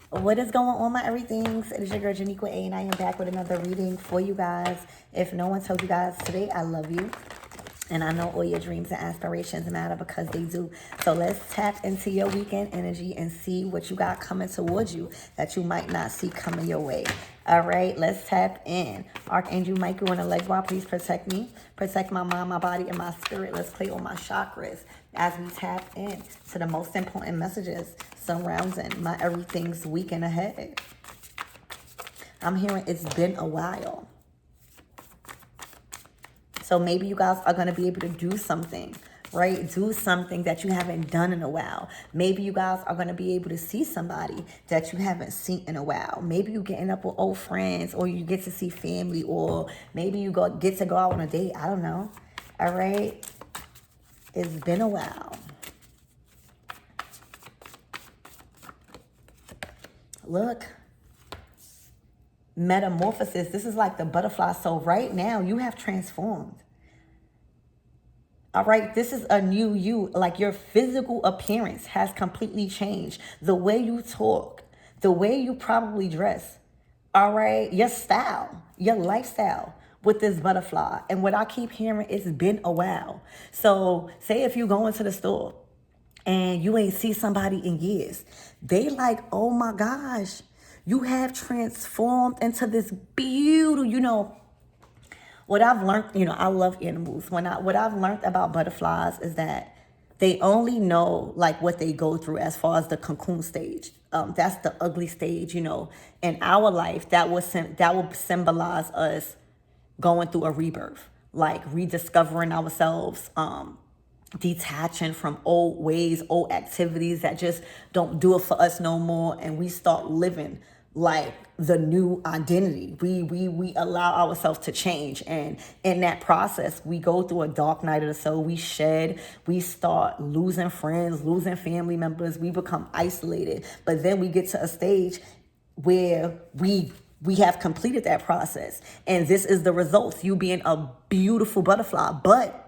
What is going on, my everythings? It is your girl Janiqua A, and I am back with another reading for you guys. If no one told you guys today, I love you. And I know all your dreams and aspirations matter because they do. So let's tap into your weekend energy and see what you got coming towards you that you might not see coming your way. All right, let's tap in. Archangel Michael and Allegra, please protect me. Protect my mind, my body, and my spirit. Let's play on my chakras as we tap in to the most important messages surrounding my everything's weekend ahead. I'm hearing it's been a while. So maybe you guys are going to be able to do something, right? Do something that you haven't done in a while. Maybe you guys are going to be able to see somebody that you haven't seen in a while. Maybe you're getting up with old friends, or you get to see family, or maybe you get to go out on a date. I don't know. All right. It's been a while. Look. Metamorphosis. This is like the butterfly. So right now you have transformed. All right, this is a new you. Like your physical appearance has completely changed. The way you talk, the way you probably dress. All right, your style, your lifestyle with this butterfly. And what I keep hearing, it's been a while. So say if you go into the store and you ain't see somebody in years, they like, oh my gosh, you have transformed into this beautiful, what I've learned, I love animals. What I've learned about butterflies is that they only know like what they go through as far as the cocoon stage. That's the ugly stage, in our life. That would symbolize us going through a rebirth, like rediscovering ourselves, detaching from old ways, old activities that just don't do it for us no more, and we start living like the new identity. We allow ourselves to change, and in that process we go through a dark night of the soul. We shed, we start losing friends, losing family members, we become isolated, but then we get to a stage where we have completed that process, and this is the results, you being a beautiful butterfly. But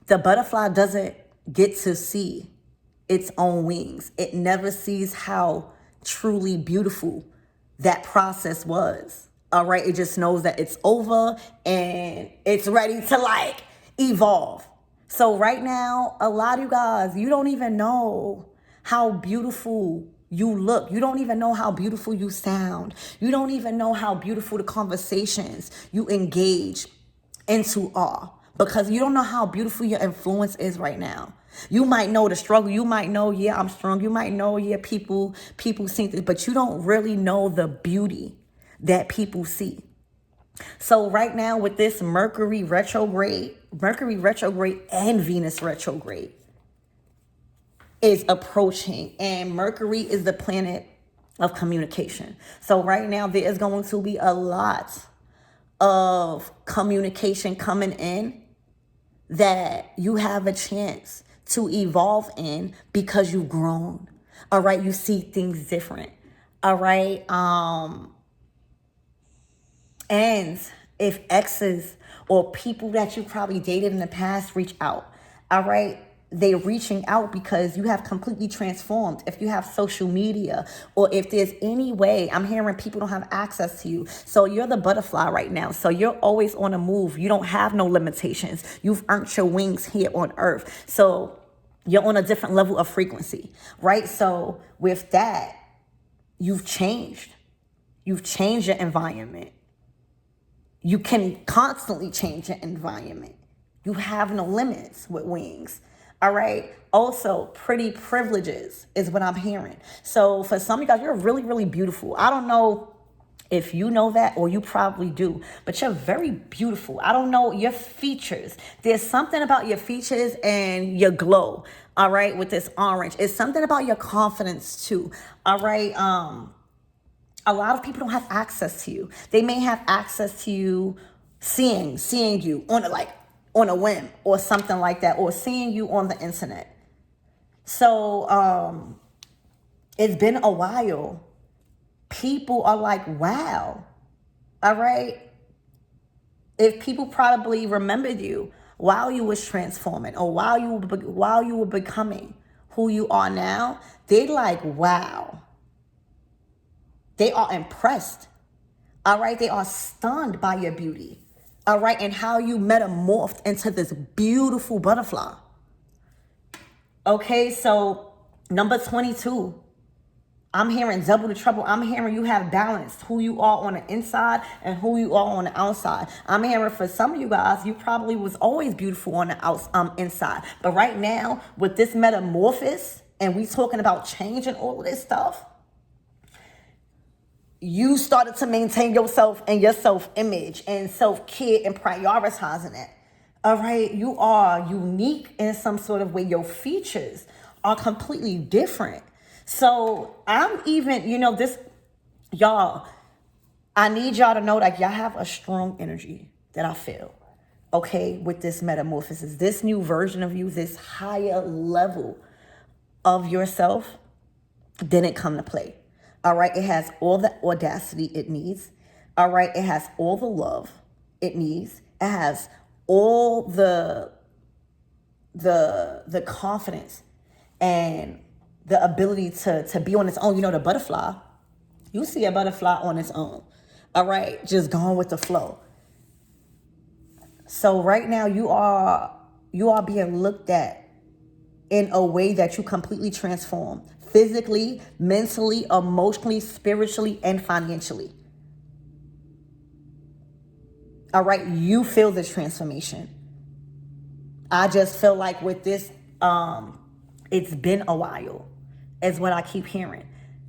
the butterfly doesn't get to see its own wings. It never sees how truly beautiful that process was. All right. It just knows that it's over and it's ready to like evolve. So right now, a lot of you guys, you don't even know how beautiful you look. You don't even know how beautiful you sound. You don't even know how beautiful the conversations you engage into are, because you don't know how beautiful your influence is right now. You might know the struggle. You might know, yeah, I'm strong. You might know, yeah, people see this, but you don't really know the beauty that people see. So right now with this Mercury retrograde and Venus retrograde is approaching, and Mercury is the planet of communication. So right now there is going to be a lot of communication coming in that you have a chance to evolve in because you've grown. All right, you see things different. All right, and if exes or people that you probably dated in the past reach out, all right, they're reaching out because you have completely transformed. If you have social media, or if there's any way, I'm hearing people don't have access to you. So you're the butterfly right now. So you're always on a move. You don't have no limitations. You've earned your wings here on earth. So you're on a different level of frequency, right? So with that, you've changed. You've changed your environment. You can constantly change your environment. You have no limits with wings. All right. Also, pretty privileges is what I'm hearing. So for some of you guys, you're really, really beautiful. I don't know if you know that, or you probably do, but you're very beautiful. I don't know your features. There's something about your features and your glow. All right. With this orange, it's something about your confidence too. All right. A lot of people don't have access to you. They may have access to you seeing you on a whim or something like that, or seeing you on the internet. So it's been a while. People are like, wow. All right. If people probably remembered you while you was transforming, or while you were becoming who you are now, they like, wow. They are impressed. All right. They are stunned by your beauty. All right. And how you metamorphed into this beautiful butterfly. Okay. So number 22. I'm hearing double the trouble. I'm hearing you have balanced who you are on the inside and who you are on the outside. I'm hearing for some of you guys, you probably was always beautiful on the inside. But right now, with this metamorphosis, and we talking about changing all of this stuff, you started to maintain yourself and your self-image and self-care and prioritizing it. All right, you are unique in some sort of way. Your features are completely different. So I'm even, y'all, I need y'all to know that y'all have a strong energy that I feel, okay, with this metamorphosis, this new version of you, this higher level of yourself didn't come to play. All right, it has all the audacity it needs. All right, it has all the love it needs. It has all the confidence and the ability to be on its own. The butterfly, you see a butterfly on its own. All right, just going with the flow. So right now you are being looked at in a way that you completely transform physically, mentally, emotionally, spiritually, and financially. All right, you feel this transformation. I just feel like with this, it's been a while, is what I keep hearing.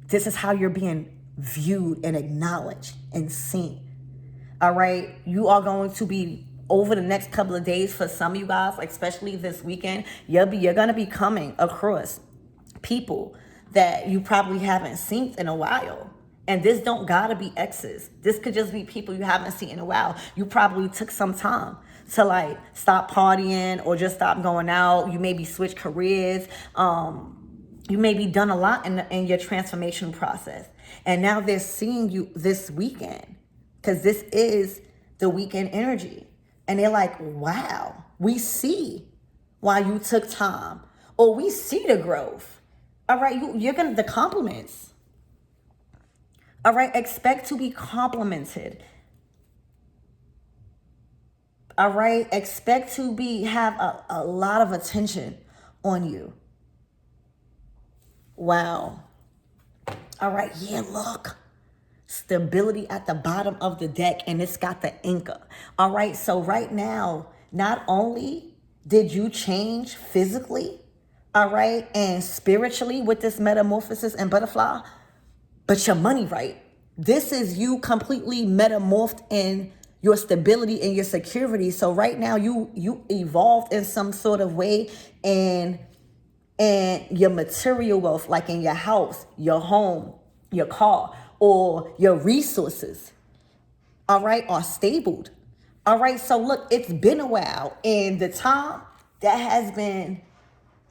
This is how you're being viewed and acknowledged and seen. All right, you are going to be, over the next couple of days, for some of you guys, especially this weekend, you're going to be coming across people that you probably haven't seen in a while. And this don't gotta be exes. This could just be people you haven't seen in a while. You probably took some time to stop partying or just stop going out. You maybe switch careers. You maybe done a lot in your transformation process. And now they're seeing you this weekend, because this is the weekend energy. And they're like, wow, we see why you took time, or we see the growth. All right, you're gonna, the compliments. All right, expect to be complimented. All right, expect to have a lot of attention on you. Wow. All right, yeah, look. Stability at the bottom of the deck, and it's got the anchor. All right, so right now, not only did you change physically, all right, and spiritually with this metamorphosis and butterfly, but your money, right? This is you completely metamorphed in your stability and your security. So right now you evolved in some sort of way, and your material wealth, like in your house, your home, your car, or your resources, all right, are stabled. All right, so look, it's been a while, and the time that has been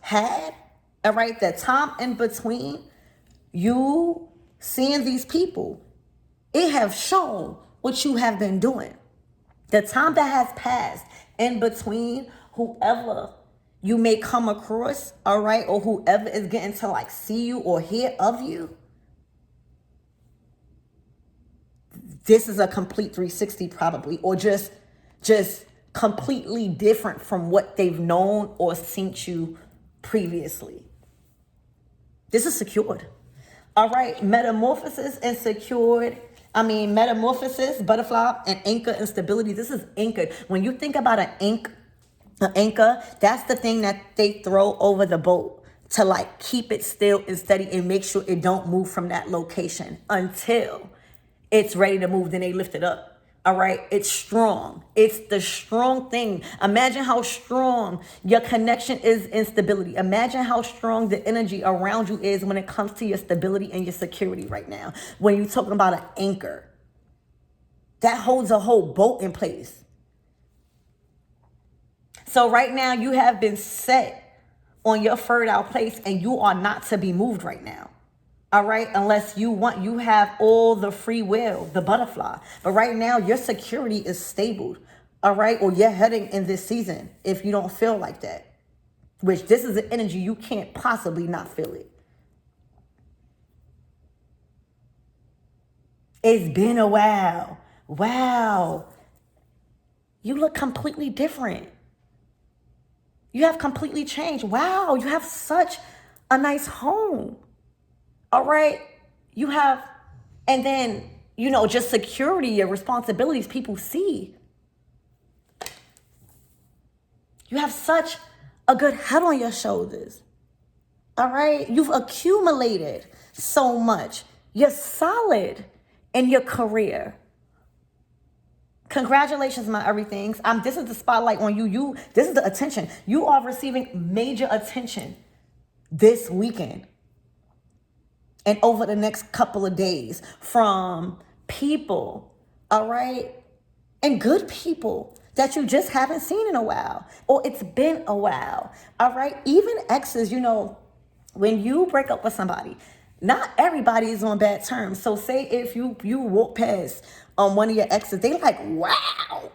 had, all right, the time in between you seeing these people, it have shown what you have been doing. The time that has passed in between whoever you may come across, all right, or whoever is getting to see you or hear of you, this is a complete 360 probably, or just completely different from what they've known or seen you previously. This is secured. All right, metamorphosis and secured. Metamorphosis, butterfly, and anchor and stability. This is anchored. When you think about an anchor, that's the thing that they throw over the boat to keep it still and steady and make sure it don't move from that location until it's ready to move. Then they lift it up. All right, it's strong. It's the strong thing. Imagine how strong your connection is in stability. Imagine how strong the energy around you is when it comes to your stability and your security right now. When you're talking about an anchor that holds a whole boat in place. So right now you have been set on your fertile place, and you are not to be moved right now. All right, unless you have all the free will, the butterfly. But right now, your security is stable. All right, or you're heading in this season if you don't feel like that, which this is an energy you can't possibly not feel it. It's been a while. Wow. You look completely different. You have completely changed. Wow, you have such a nice home. All right. You have, and then, just security, your responsibilities, people see. You have such a good head on your shoulders. All right. You've accumulated so much. You're solid in your career. Congratulations, my everythings. This is the spotlight on you. This is the attention. You are receiving major attention this weekend and over the next couple of days from people, all right? And good people that you just haven't seen in a while, or it's been a while, all right? Even exes, when you break up with somebody, not everybody is on bad terms. So say if you walk past one of your exes, they like, wow,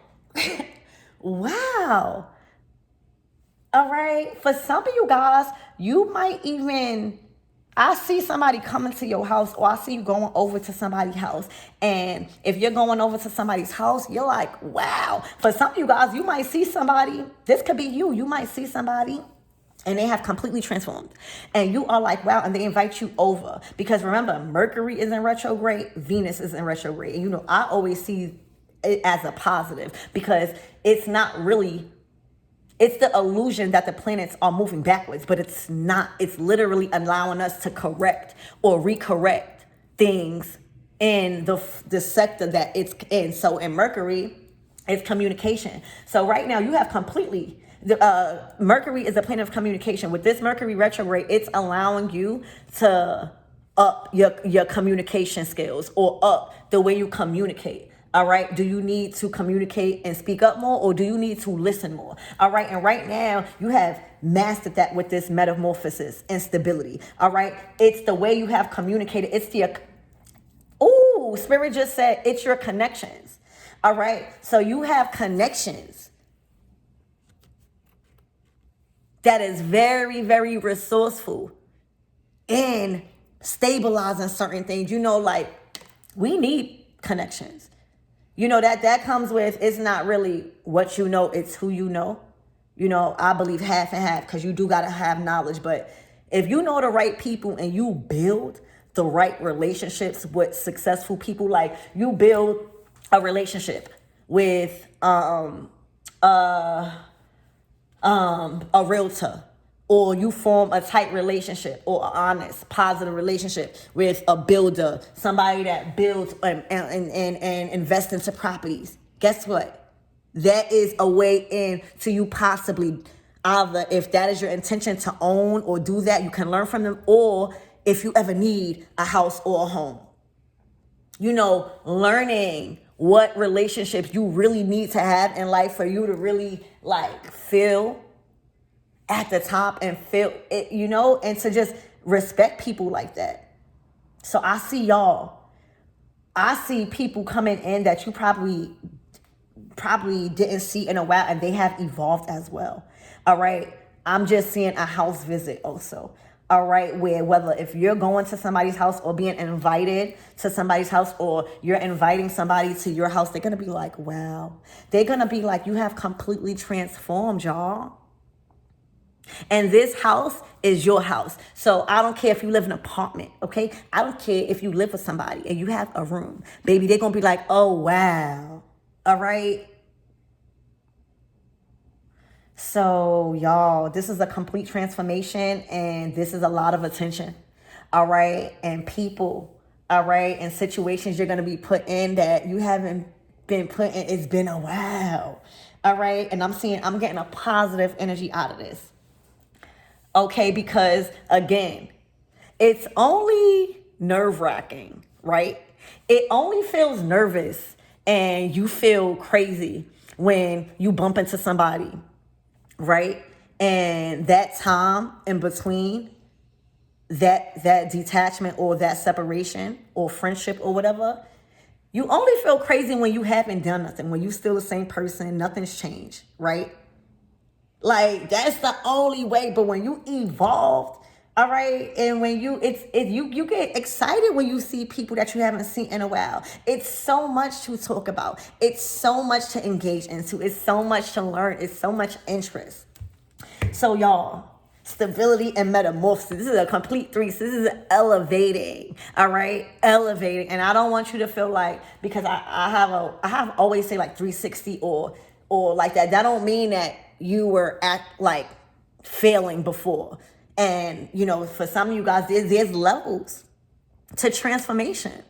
wow. All right. For some of you guys, you might even, I see somebody coming to your house, or I see you going over to somebody's house. And if you're going over to somebody's house, you're like, wow. For some of you guys, you might see somebody, this could be you. You might see somebody and they have completely transformed. And you are like, wow, and they invite you over. Because remember, Mercury is in retrograde, Venus is in retrograde. And I always see it as a positive because it's not really, it's the illusion that the planets are moving backwards, but it's not. It's literally allowing us to correct or recorrect things in the sector that it's in. So in Mercury, it's communication. So right now you have completely, Mercury is a planet of communication. With this Mercury retrograde, it's allowing you to up your communication skills or up the way you communicate. All right. Do you need to communicate and speak up more, or do you need to listen more? All right. And right now you have mastered that with this metamorphosis and stability. All right. It's the way you have communicated. It's Spirit just said it's your connections. All right. So you have connections that is very, very resourceful in stabilizing certain things. Like we need connections. That comes with, it's not really what you know, it's who you know. I believe half and half, because you do got to have knowledge. But if you know the right people and you build the right relationships with successful people, like you build a relationship with a realtor, or you form a tight relationship or an honest, positive relationship with a builder, somebody that builds and invests into properties. Guess what? That is a way in to you possibly, either if that is your intention to own or do that, you can learn from them, or if you ever need a house or a home. Learning what relationships you really need to have in life for you to really feel at the top and feel it, and to just respect people like that. So I see y'all. I see people coming in that you probably didn't see in a while, and they have evolved as well. All right. I'm just seeing a house visit also. All right. Where whether if you're going to somebody's house or being invited to somebody's house, or you're inviting somebody to your house, they're going to be like, wow. They're going to be like, you have completely transformed, y'all. And this house is your house. So I don't care if you live in an apartment, okay? I don't care if you live with somebody and you have a room. Baby, they're going to be like, oh, wow. All right? So, y'all, this is a complete transformation, and this is a lot of attention, all right? And people, all right, and situations you're going to be put in that you haven't been put in. It's been a while, all right? And I'm getting a positive energy out of this. Okay, because again, it's only nerve-wracking, right? It only feels nervous and you feel crazy when you bump into somebody, right? And that time in between that detachment or that separation or friendship or whatever, you only feel crazy when you haven't done nothing, when you still the same person, nothing's changed, right? Like, that's the only way. But when you evolved, All right, and when you get excited when you see people that you haven't seen in a while. It's so much to talk about. It's so much to engage into. It's so much to learn. It's so much interest. So y'all, stability and metamorphosis. This is a complete 360. This is elevating. All right, elevating. And I don't want you to feel like, because I have always say like 360 or like that. That don't mean that you were at like failing before. And for some of you guys, there's levels to transformation.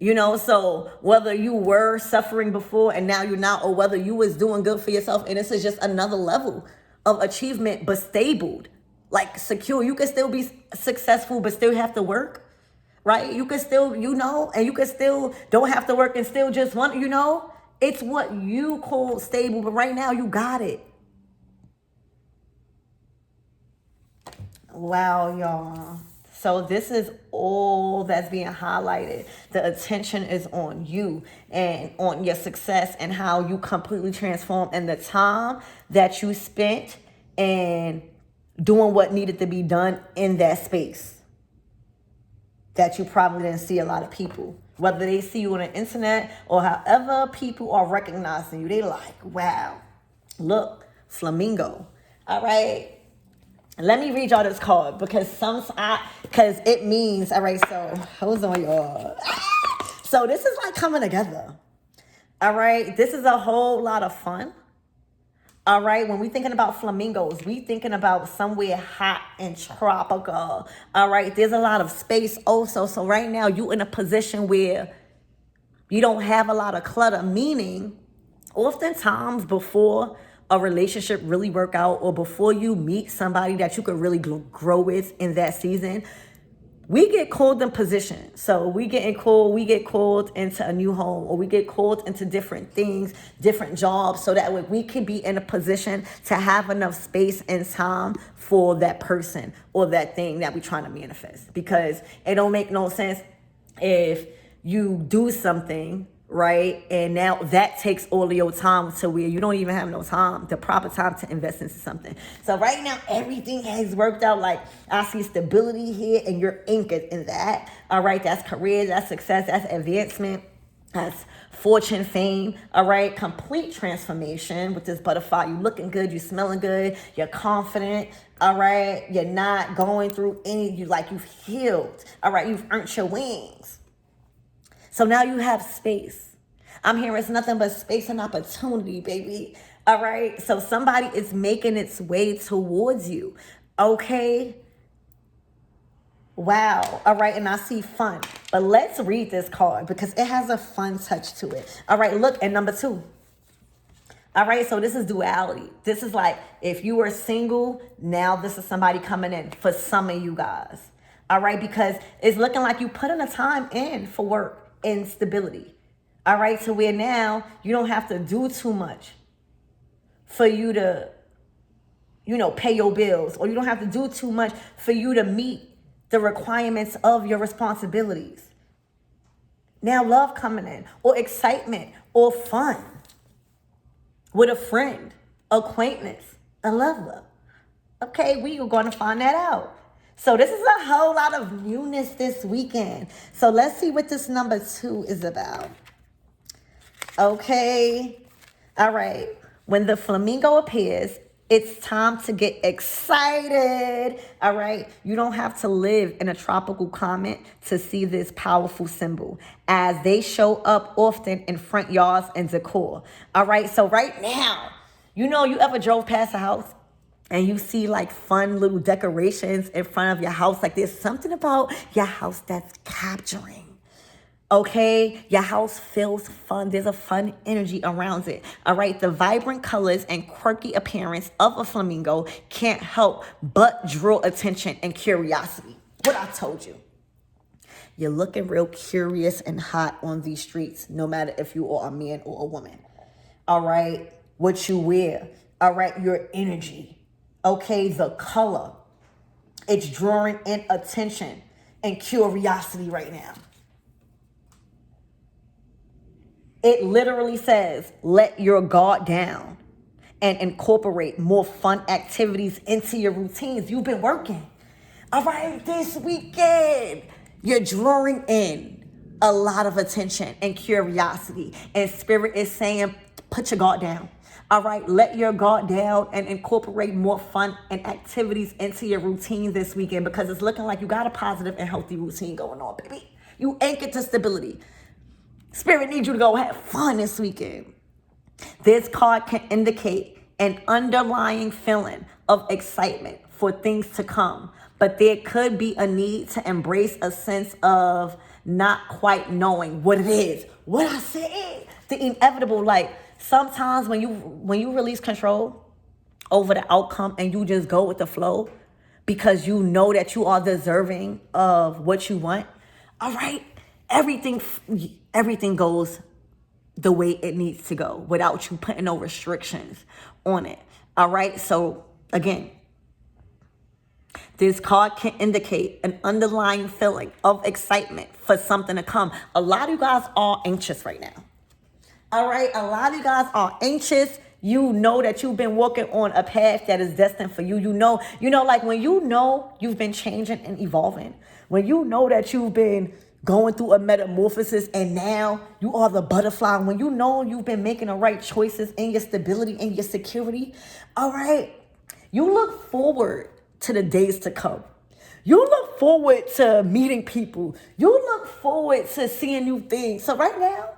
So whether you were suffering before and now you're not, or whether you was doing good for yourself and this is just another level of achievement, but stable, like secure. You can still be successful, but still have to work, right? You can still, and you can still don't have to work and still just want, it's what you call stable, but right now you got it. Wow, y'all. So this is all that's being highlighted. The attention is on you and on your success and how you completely transform, and the time that you spent and doing what needed to be done in that space that you probably didn't see a lot of people. Whether they see you on the internet or however people are recognizing you, they like, wow, look, Flamingo. All right. Let me read y'all this card because it means, all right, so hold on, y'all. So this is like coming together. All right. This is a whole lot of fun. All right. When we thinking about flamingos, we thinking about somewhere hot and tropical. All right. There's a lot of space also. So right now you in a position where you don't have a lot of clutter, meaning oftentimes before a relationship really work out or before you meet somebody that you could really grow with in that season, we get called in position. So we get called into a new home, or we get called into different things, different jobs, so that way we can be in a position to have enough space and time for that person or that thing that we're trying to manifest. Because it don't make no sense if you do something, right, and now that takes all of your time to where you don't even have no time, the proper time to invest into something. So right now, everything has worked out. Like I see stability here and you're anchored in that. All right, that's career, that's success, that's advancement, that's fortune, fame. All right, complete transformation with this butterfly. You looking good, you smelling good, you're confident. All right, you're not going through you've healed. All right, you've earned your wings. So now you have space. I'm hearing it's nothing but space and opportunity, baby. All right. So somebody is making its way towards you. Okay. Wow. All right. And I see fun. But let's read this card because it has a fun touch to it. All right. Look at number 2. All right. So this is duality. This is like if you were single, now this is somebody coming in for some of you guys. All right. Because it's looking like you put in the time in for work and stability. All right. So where now you don't have to do too much for you to, pay your bills, or you don't have to do too much for you to meet the requirements of your responsibilities. Now love coming in, or excitement, or fun with a friend, acquaintance, a lover. Okay. We are going to find that out. So this is a whole lot of newness this weekend. So let's see what this number 2 is about. Okay. All right. When the flamingo appears, it's time to get excited. All right. You don't have to live in a tropical climate to see this powerful symbol, as they show up often in front yards and decor. All right. So right now, you ever drove past a house and you see like fun little decorations in front of your house? Like there's something about your house that's capturing. Okay, your house feels fun. There's a fun energy around it. All right, the vibrant colors and quirky appearance of a flamingo can't help but draw attention and curiosity. What I told you. You're looking real curious and hot on these streets, no matter if you are a man or a woman. All right, what you wear. All right, your energy. Okay, the color. It's drawing in attention and curiosity right now. It literally says, let your guard down and incorporate more fun activities into your routines. You've been working. All right, this weekend, you're drawing in a lot of attention and curiosity. And Spirit is saying, put your guard down. All right, let your guard down and incorporate more fun and activities into your routine this weekend, because it's looking like you got a positive and healthy routine going on, baby. You anchored to stability. Spirit needs you to go have fun this weekend. This card can indicate an underlying feeling of excitement for things to come, but there could be a need to embrace a sense of not quite knowing what it is. What I said, the inevitable. Like sometimes when you release control over the outcome and you just go with the flow because you know that you are deserving of what you want. All right, everything goes the way it needs to go without you putting no restrictions on it. All right, so again, this card can indicate an underlying feeling of excitement for something to come. A lot of you guys are anxious right now. All right, a lot of you guys are anxious. You know that you've been walking on a path that is destined for you. You know, like when you know you've been changing and evolving, when you know that you've been going through a metamorphosis and now you are the butterfly, when you know you've been making the right choices in your stability and your security, all right, you look forward to the days to come. You look forward to meeting people. You look forward to seeing new things. So right now,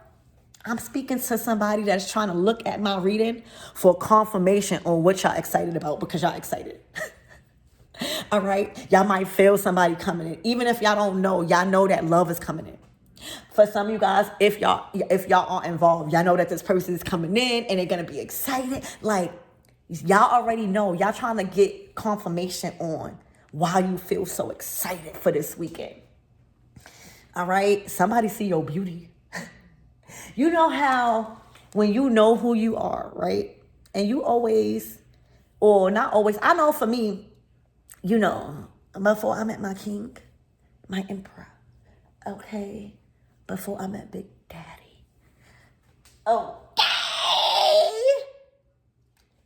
I'm speaking to somebody that's trying to look at my reading for confirmation on what y'all excited about, because y'all excited. All right, y'all might feel somebody coming in. Even if y'all don't know, y'all know that love is coming in. For some of you guys, if y'all are involved, y'all know that this person is coming in and they're gonna be excited. Like y'all already know. Y'all trying to get confirmation on why you feel so excited for this weekend. All right, somebody see your beauty. You know how when you know who you are, right? And you always, or not always, I know for me, you know, before I met my king, my emperor, okay, before I met Big Daddy, okay,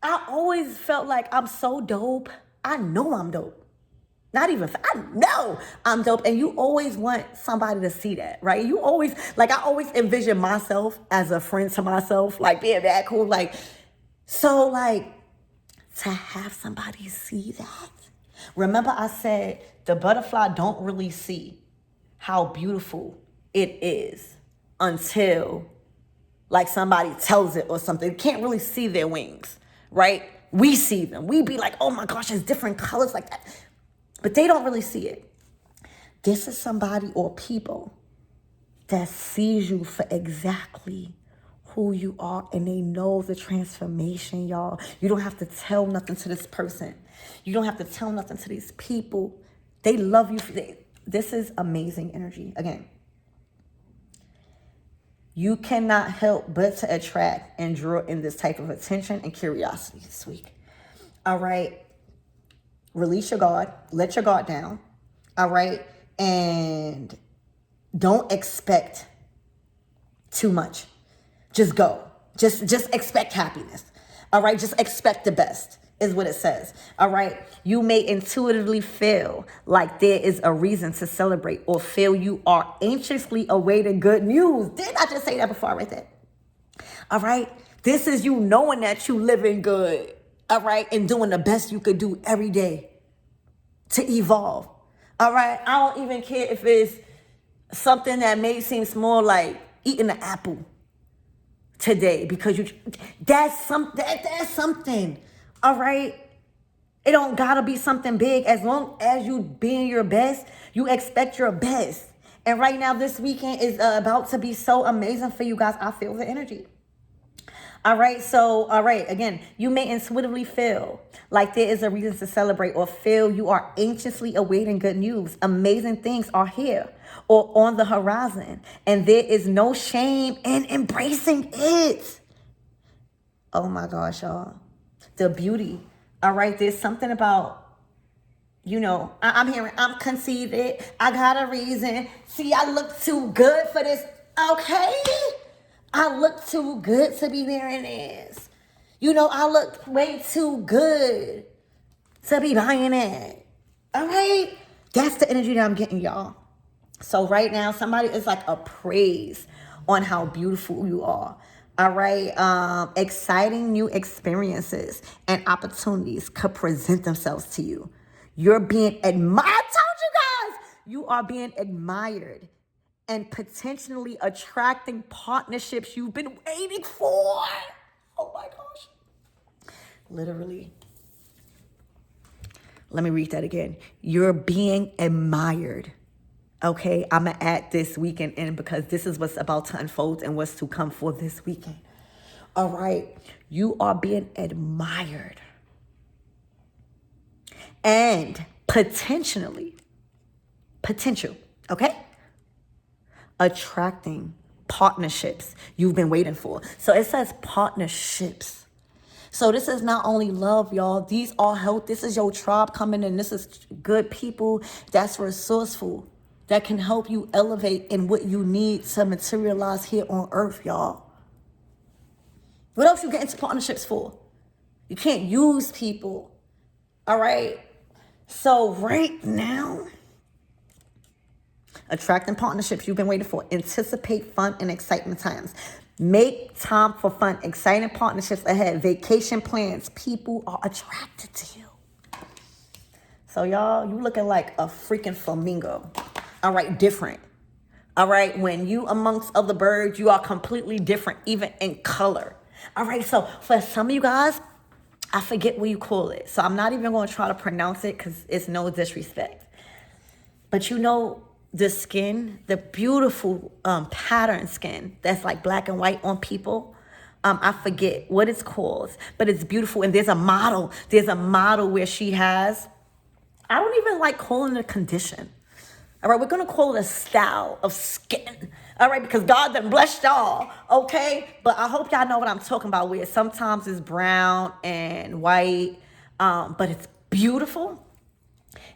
I always felt like I'm so dope. I know I'm dope. Not even, I know I'm dope. And you always want somebody to see that, right? You always, like, I always envision myself as a friend to myself, like being that cool. Like, so like to have somebody see that. Remember I said the butterfly don't really see how beautiful it is until like somebody tells it or something. It can't really see their wings, right? We see them. We be like, oh my gosh, there's different colors like that. But they don't really see it. This is somebody or people that sees you for exactly who you are, and they know the transformation, y'all. You don't have to tell nothing to this person. You don't have to tell nothing to these people. They love you. This is amazing energy. Again, you cannot help but to attract and draw in this type of attention and curiosity this week. All right. Release your guard. Let your guard down. All right. And don't expect too much. Just go. Just expect happiness. All right. Just expect the best is what it says. All right. You may intuitively feel like there is a reason to celebrate, or feel you are anxiously awaiting good news. Didn't I just say that before I read that? All right. This is you knowing that you living good. All right. And doing the best you could do every day to evolve. All right. I don't even care if it's something that may seem small, like eating an apple today, because that's something. All right. It don't gotta be something big. As long as you being your best, you expect your best. And right now, this weekend is about to be so amazing for you guys. I feel the energy. All right. So, all right. Again, you may intuitively feel like there is a reason to celebrate, or feel you are anxiously awaiting good news. Amazing things are here or on the horizon, and there is no shame in embracing it. Oh my gosh, y'all. The beauty. All right. There's something about, you know, I'm hearing I'm conceited. I got a reason. See, I look too good for this. Okay. I look too good to be wearing this. You know, I look way too good to be buying it. All right. That's the energy that I'm getting, y'all. So right now, somebody is like a praise on how beautiful you are. All right. Exciting new experiences and opportunities could present themselves to you. You're being admired. I told you guys, you are being admired and potentially attracting partnerships you've been waiting for. Oh my gosh. Literally. Let me read that again. You're being admired. Okay, I'm going to add this weekend in because this is what's about to unfold and what's to come for this weekend. All right, you are being admired and potential, okay? Attracting partnerships you've been waiting for. So it says partnerships. So this is not only love, y'all. These are health. This is your tribe coming in. This is good people that's resourceful, that can help you elevate in what you need to materialize here on earth, y'all. What else you get into partnerships for? You can't use people. All right. So right now, attracting partnerships you've been waiting for. Anticipate fun and excitement times. Make time for fun, exciting partnerships ahead. Vacation plans. People are attracted to you. So y'all, you looking like a freaking flamingo. All right, different. All right, when you amongst other birds, you are completely different, even in color. All right, so for some of you guys, I forget what you call it. So I'm not even going to try to pronounce it because it's no disrespect. But you know the skin, the beautiful pattern skin that's like black and white on people. I forget what it's called, but it's beautiful. And there's a model. There's a model where she has, I don't even like calling it a condition. All right, we're going to call it a style of skin. All right, because God done blessed y'all, okay? But I hope y'all know what I'm talking about, where sometimes it's brown and white, but it's beautiful.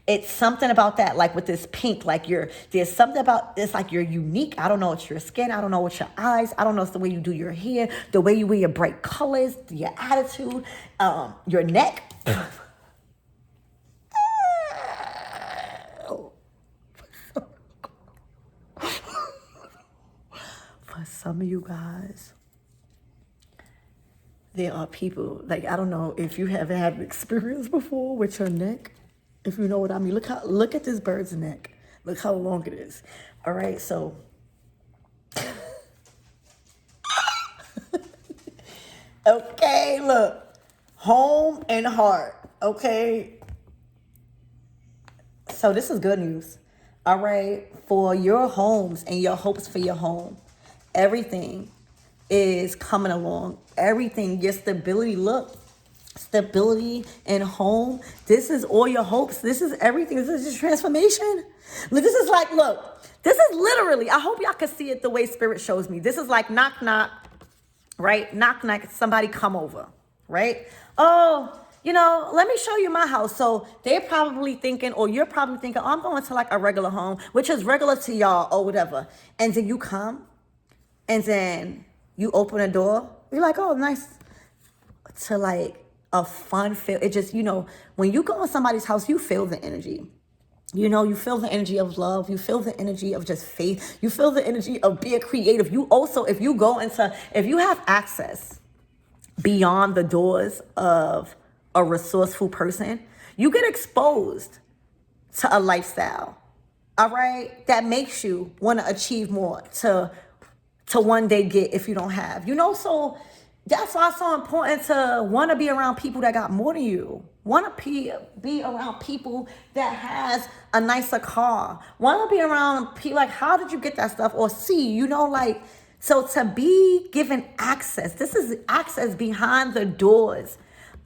It's something about that, like with this pink, like there's something about it's like you're unique. I don't know, it's your skin. I don't know, it's your eyes. I don't know, it's the way you do your hair, the way you wear your bright colors, your attitude, your neck. For some of you guys, there are people, like, I don't know if you have had an experience before with your neck, if you know what I mean. Look at this bird's neck. Look how long it is. All right, so okay, look, home and heart. Okay, so this is good news. All right, for your homes and your hopes for your home, everything is coming along. Everything, your stability, look, stability and home. This is all your hopes. This is everything. This is just transformation. Look, this is like, look, this is literally, I hope y'all can see it the way spirit shows me. This is like knock, knock, right? Knock, knock, somebody come over, right? Oh, let me show you my house. So they're probably thinking, or you're probably thinking, oh, I'm going to like a regular home, which is regular to y'all or whatever. And then you come and then you open a door. You're like, oh, nice. To like a fun feel. It just, when you go in somebody's house, you feel the energy. You feel the energy of love. You feel the energy of just faith. You feel the energy of being creative. You also, if you have access beyond the doors of a resourceful person, you get exposed to a lifestyle, all right, that makes you want to achieve more, to one day get if you don't have, so that's why it's so important to want to be around people that got more than you. Want to be around people that has a nicer car. Want to be around people like, how did you get that stuff? Or see, so to be given access, this is access behind the doors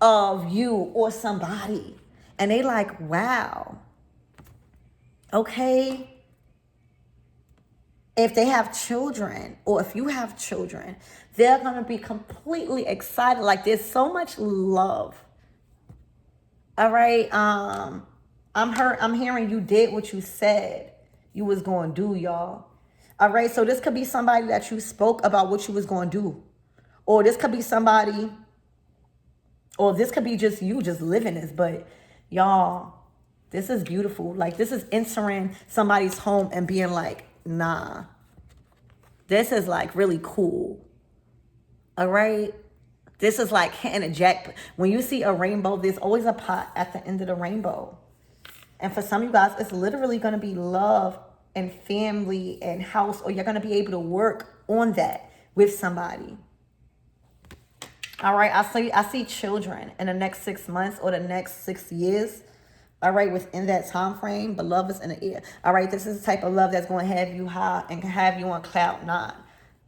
of you or somebody. And they like, wow, okay. If they have children, or if you have children, they're going to be completely excited. Like, there's so much love. All right. I'm hearing you did what you said you was going to do, y'all. All right. So this could be somebody that you spoke about what you was going to do. Or this could be somebody, or this could be just you just living this. But y'all, This is beautiful. Like, this is entering somebody's home and being like, nah, this is like really cool. All right. This is like hitting a jackpot. When you see a rainbow, there's always a pot at the end of the rainbow. And for some of you guys, it's literally going to be love and family and house, or you're going to be able to work on that with somebody. All right. I see children in the next 6 months or the next 6 years. All right. Within that time frame, but love is in the air. All right. This is the type of love that's going to have you high and can have you on cloud 9.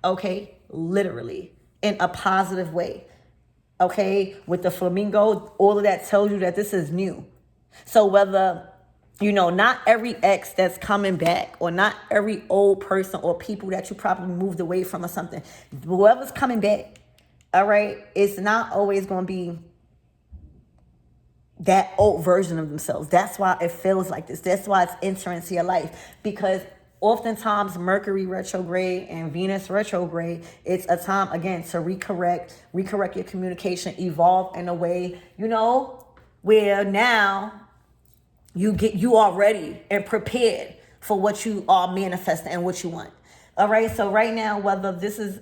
Okay. Literally in a positive way. Okay, with the flamingo, all of that tells you that this is new. So whether, not every ex that's coming back, or not every old person or people that you probably moved away from or something, whoever's coming back, all right, it's not always going to be that old version of themselves. That's why it feels like this. That's why it's entering into your life, because oftentimes Mercury retrograde and Venus retrograde, it's a time, again, to recorrect your communication, evolve in a way, where now you are ready and prepared for what you are manifesting and what you want. All right. So right now, whether this is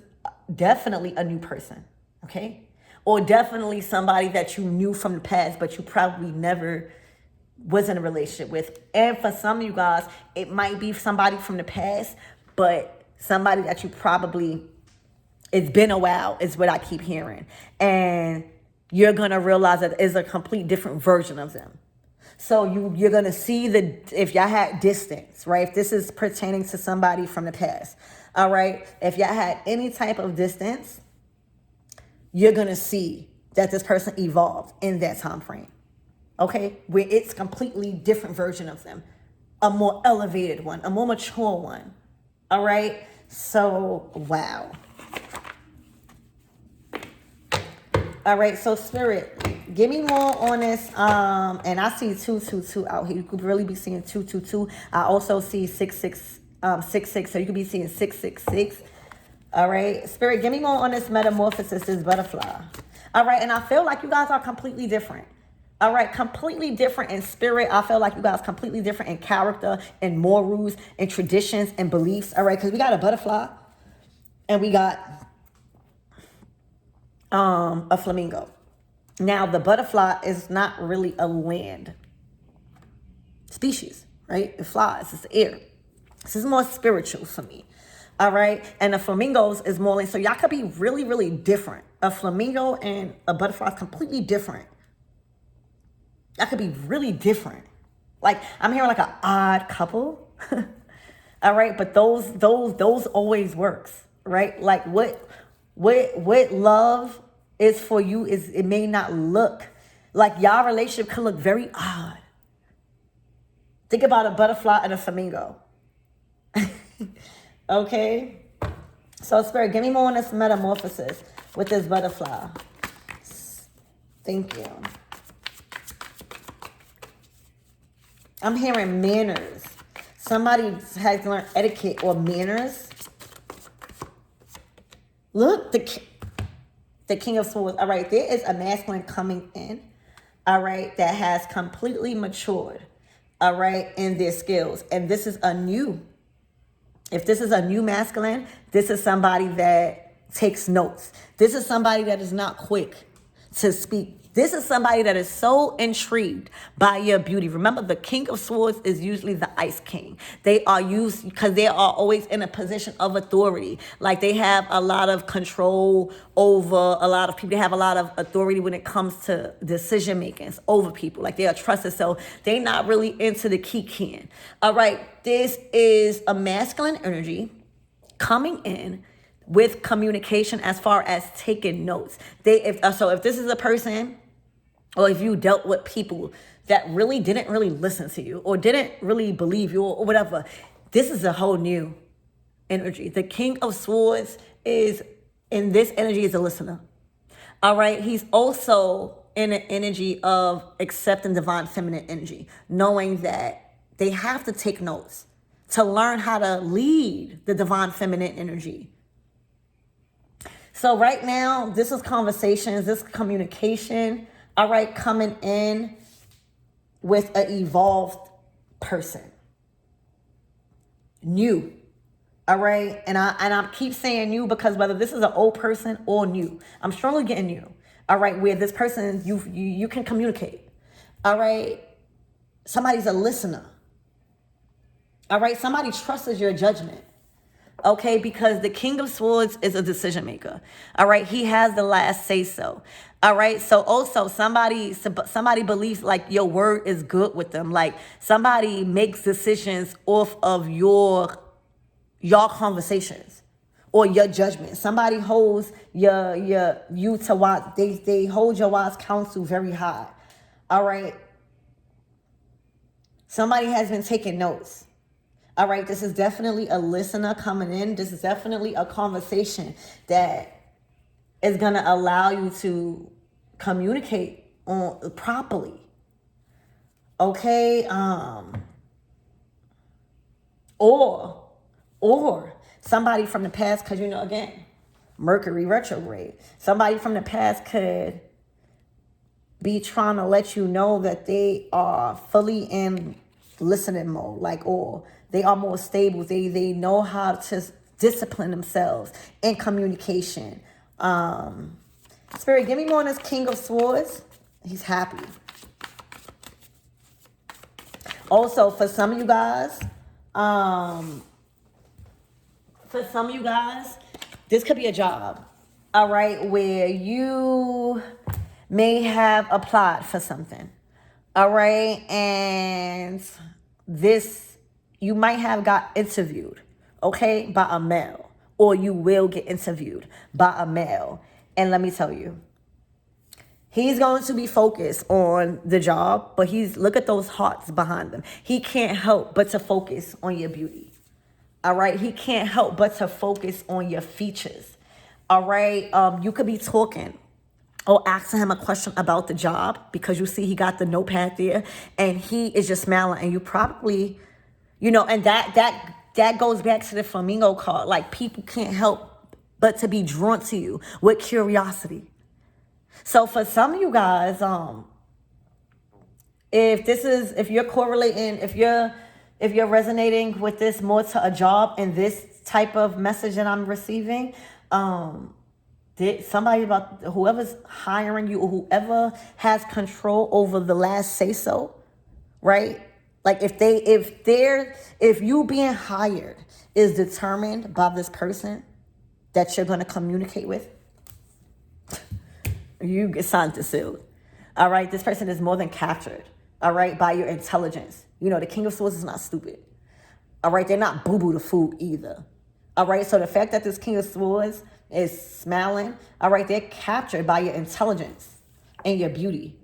definitely a new person, okay, or definitely somebody that you knew from the past, but you probably never was in a relationship with. And for some of you guys, it might be somebody from the past, but somebody that you probably, it's been a while, is what I keep hearing. And you're going to realize that it's a complete different version of them. So you're going to see if y'all had distance, right? If this is pertaining to somebody from the past, all right? If y'all had any type of distance, you're going to see that this person evolved in that time frame. Okay, where it's completely different version of them, a more elevated one, a more mature one. All right, so wow. All right, so Spirit, give me more on this. And I see 222 out here. You could really be seeing 222. I also see 66, so you could be seeing 666. All right, Spirit, give me more on this metamorphosis, this butterfly. All right, and I feel like you guys are completely different. All right, completely different in spirit. I feel like you guys completely different in character and morals and traditions and beliefs. All right, because we got a butterfly and we got a flamingo. Now, the butterfly is not really a land species, right? It flies, it's the air. This is more spiritual for me. All right, and the flamingos is more like, so y'all could be really, really different. A flamingo and a butterfly is completely different. That could be really different. Like, I'm hearing like an odd couple. All right. But those always works, right? Like what love is for you is, it may not look like y'all relationship could look very odd. Think about a butterfly and a flamingo. Okay. So Spirit, give me more on this metamorphosis with this butterfly. Thank you. I'm hearing manners. Somebody has learned etiquette or manners. Look, the King of Swords. All right, there is a masculine coming in, all right, that has completely matured, all right, in their skills. And this is if this is a new masculine, this is somebody that takes notes. This is somebody that is not quick to speak. This is somebody that is so intrigued by your beauty. Remember, the King of Swords is usually the Ice King. They are used because they are always in a position of authority. Like, they have a lot of control over a lot of people. They have a lot of authority when it comes to decision makings over people. Like, they are trusted. So they're not really into the kikiing. All right. This is a masculine energy coming in with communication as far as taking notes. If this is a person, or if you dealt with people that really didn't really listen to you or didn't really believe you or whatever, this is a whole new energy. The King of Swords is, in this energy, is a listener. All right. He's also in an energy of accepting divine feminine energy, knowing that they have to take notes to learn how to lead the divine feminine energy. So right now, this is conversations, this communication, all right, coming in with an evolved person. New. All right. And I keep saying new because whether this is an old person or new, I'm strongly getting new. All right. Where this person, you can communicate. All right. Somebody's a listener. All right. Somebody trusts your judgment. Okay, because the King of Swords is a decision maker. All right, he has the last say so. All right, so also somebody believes like your word is good with them. Like somebody makes decisions off of your conversations or your judgment. Somebody holds you to wise. They hold your wise counsel very high. All right, somebody has been taking notes. All right, this is definitely a listener coming in. This is definitely a conversation that is going to allow you to communicate on properly. Okay, or somebody from the past, because again, Mercury retrograde. Somebody from the past could be trying to let you know that they are fully in listening mode, or they are more stable. They know how to discipline themselves in communication. Spirit, give me more on this King of Swords. He's happy. Also, for some of you guys, this could be a job. All right, where you may have applied for something. All right, and you might have got interviewed, okay, by a male, or you will get interviewed by a male. And let me tell you, he's going to be focused on the job, but look at those hearts behind them. He can't help but to focus on your beauty. All right, he can't help but to focus on your features. All right, you could be talking or asking him a question about the job because you see he got the notepad there and he is just smiling, and you probably, and that goes back to the Flamingo card. Like, people can't help but to be drawn to you with curiosity. So for some of you guys, if you're correlating, if you're resonating with this more to a job and this type of message that I'm receiving, whoever's hiring you or whoever has control over the last say so, right? Like if you being hired is determined by this person that you're going to communicate with, you get signed to seal. All right, this person is more than captured. All right, by your intelligence. The King of Swords is not stupid. All right, they're not boo-boo to food either. All right, so the fact that this King of Swords is smiling, all right, they're captured by your intelligence and your beauty.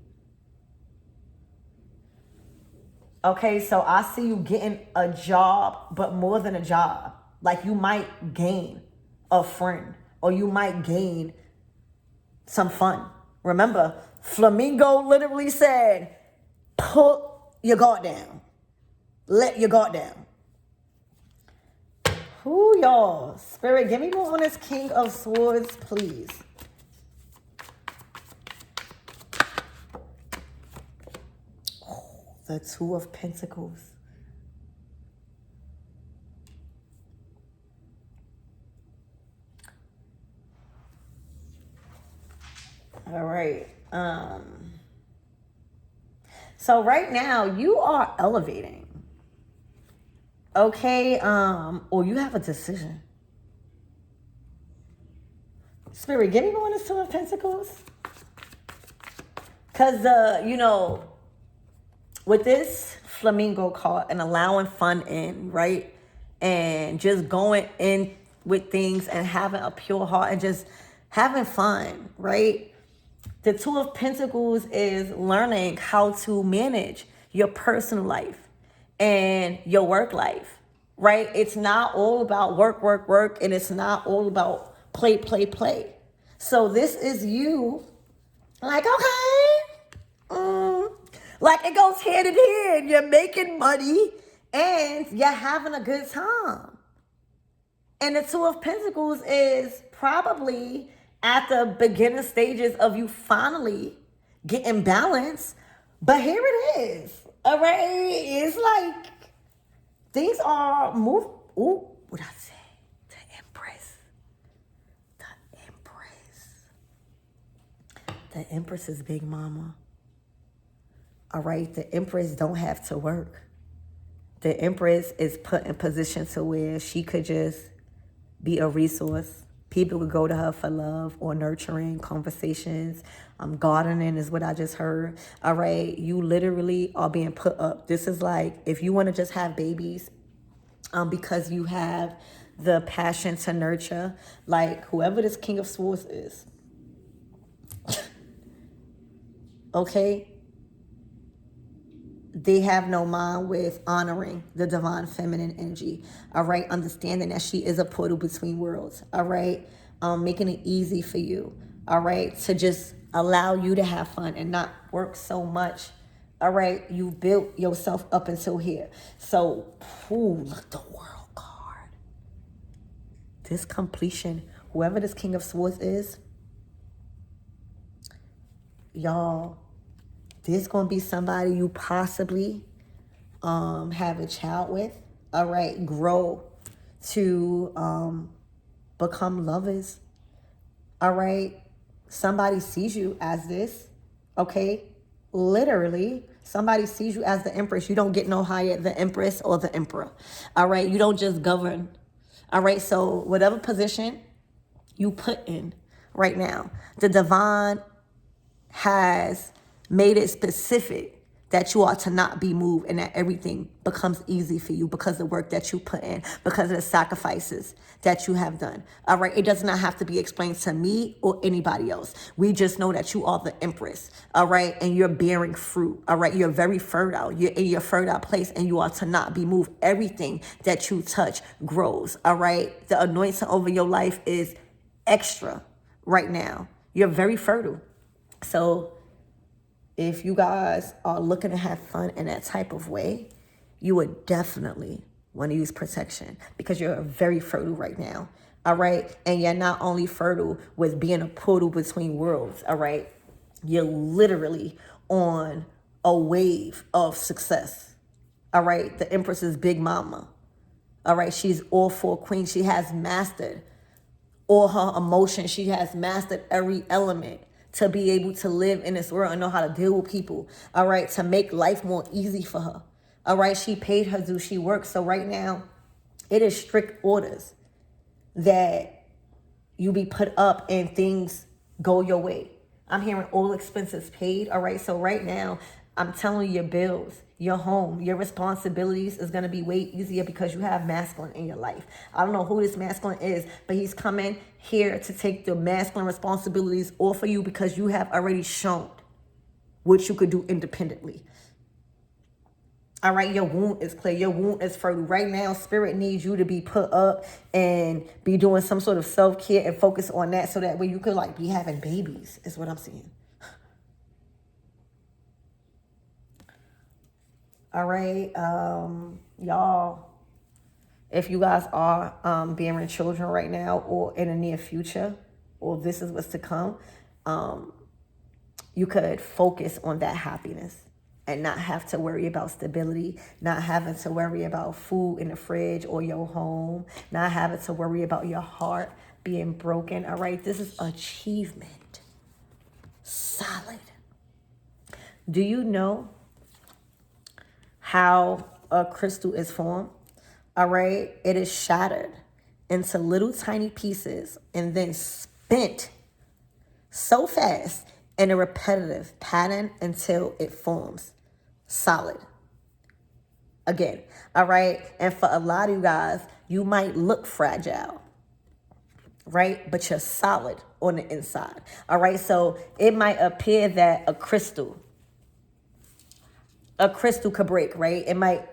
Okay, so I see you getting a job, but more than a job. Like, you might gain a friend, or you might gain some fun. Remember, Flamingo literally said, put your guard down. Let your guard down. Who, y'all? Spirit, give me more on this King of Swords, please. Oh, the Two of Pentacles. All right. So right now you are elevating. Okay, or you have a decision. Spirit, give me more on this Two of Pentacles. Because, with this Flamingo card and allowing fun in, right? And just going in with things and having a pure heart and just having fun, right? The Two of Pentacles is learning how to manage your personal life and your work life, right? It's not all about work, and it's not all about play. So this is you, like, okay, like it goes hand in hand. You're making money and you're having a good time. And the Two of Pentacles is probably at the beginning stages of you finally getting balance. But here it is. All right, it's like things are move. Ooh, what I say? The Empress. The Empress. The Empress is Big Mama. All right, the Empress don't have to work. The Empress is put in position to where she could just be a resource. People would go to her for love or nurturing conversations. Gardening is what I just heard. All right, you literally are being put up. This is like if you want to just have babies, because you have the passion to nurture. Like whoever this King of Swords is, okay, they have no mind with honoring the divine feminine energy. All right, understanding that she is a portal between worlds. All right, making it easy for you. All right, to just allow you to have fun and not work so much. All right, you built yourself up until here. So, look, the world card. This completion, whoever this King of Swords is, y'all, there's going to be somebody you possibly have a child with. All right, grow to become lovers. All right, somebody sees you as this. Okay, literally, somebody sees you as the Empress. You don't get no higher the Empress or the Emperor. All right, you don't just govern. All right, so whatever position you put in right now, the divine has made it specific that you are to not be moved and that everything becomes easy for you because of the work that you put in, because of the sacrifices that you have done. All right, it does not have to be explained to me or anybody else. We just know that you are the Empress, all right, and you're bearing fruit, all right? You're very fertile. You're in your fertile place and you are to not be moved. Everything that you touch grows, all right? The anointing over your life is extra right now. You're very fertile. So if you guys are looking to have fun in that type of way, you would definitely want to use protection because you're very fertile right now. All right. And you're not only fertile with being a portal between worlds. All right. You're literally on a wave of success. All right. The Empress is Big Mama. All right. She's all for queen. She has mastered all her emotions. She has mastered every element to be able to live in this world and know how to deal with people, all right, to make life more easy for her, all right? She paid her due, she works. So right now, it is strict orders that you be put up and things go your way. I'm hearing all expenses paid, all right? So right now, I'm telling you, your bills, your home, your responsibilities is going to be way easier because you have masculine in your life. I don't know who this masculine is, but he's coming here to take the masculine responsibilities off of you because you have already shown what you could do independently. All right, your wound is clear. Your wound is fertile. Right now, spirit needs you to be put up and be doing some sort of self-care and focus on that so that way you could like be having babies is what I'm seeing. All right, y'all, if you guys are bearing children right now or in the near future, or this is what's to come, you could focus on that happiness and not have to worry about stability, not having to worry about food in the fridge or your home, not having to worry about your heart being broken. All right, this is achievement. Solid. Do you know how a crystal is formed? All right, it is shattered into little tiny pieces and then spent so fast in a repetitive pattern until it forms solid again. All right, and for a lot of you guys, you might look fragile, right? But you're solid on the inside. All right, so it might appear that a crystal could break, right? It might,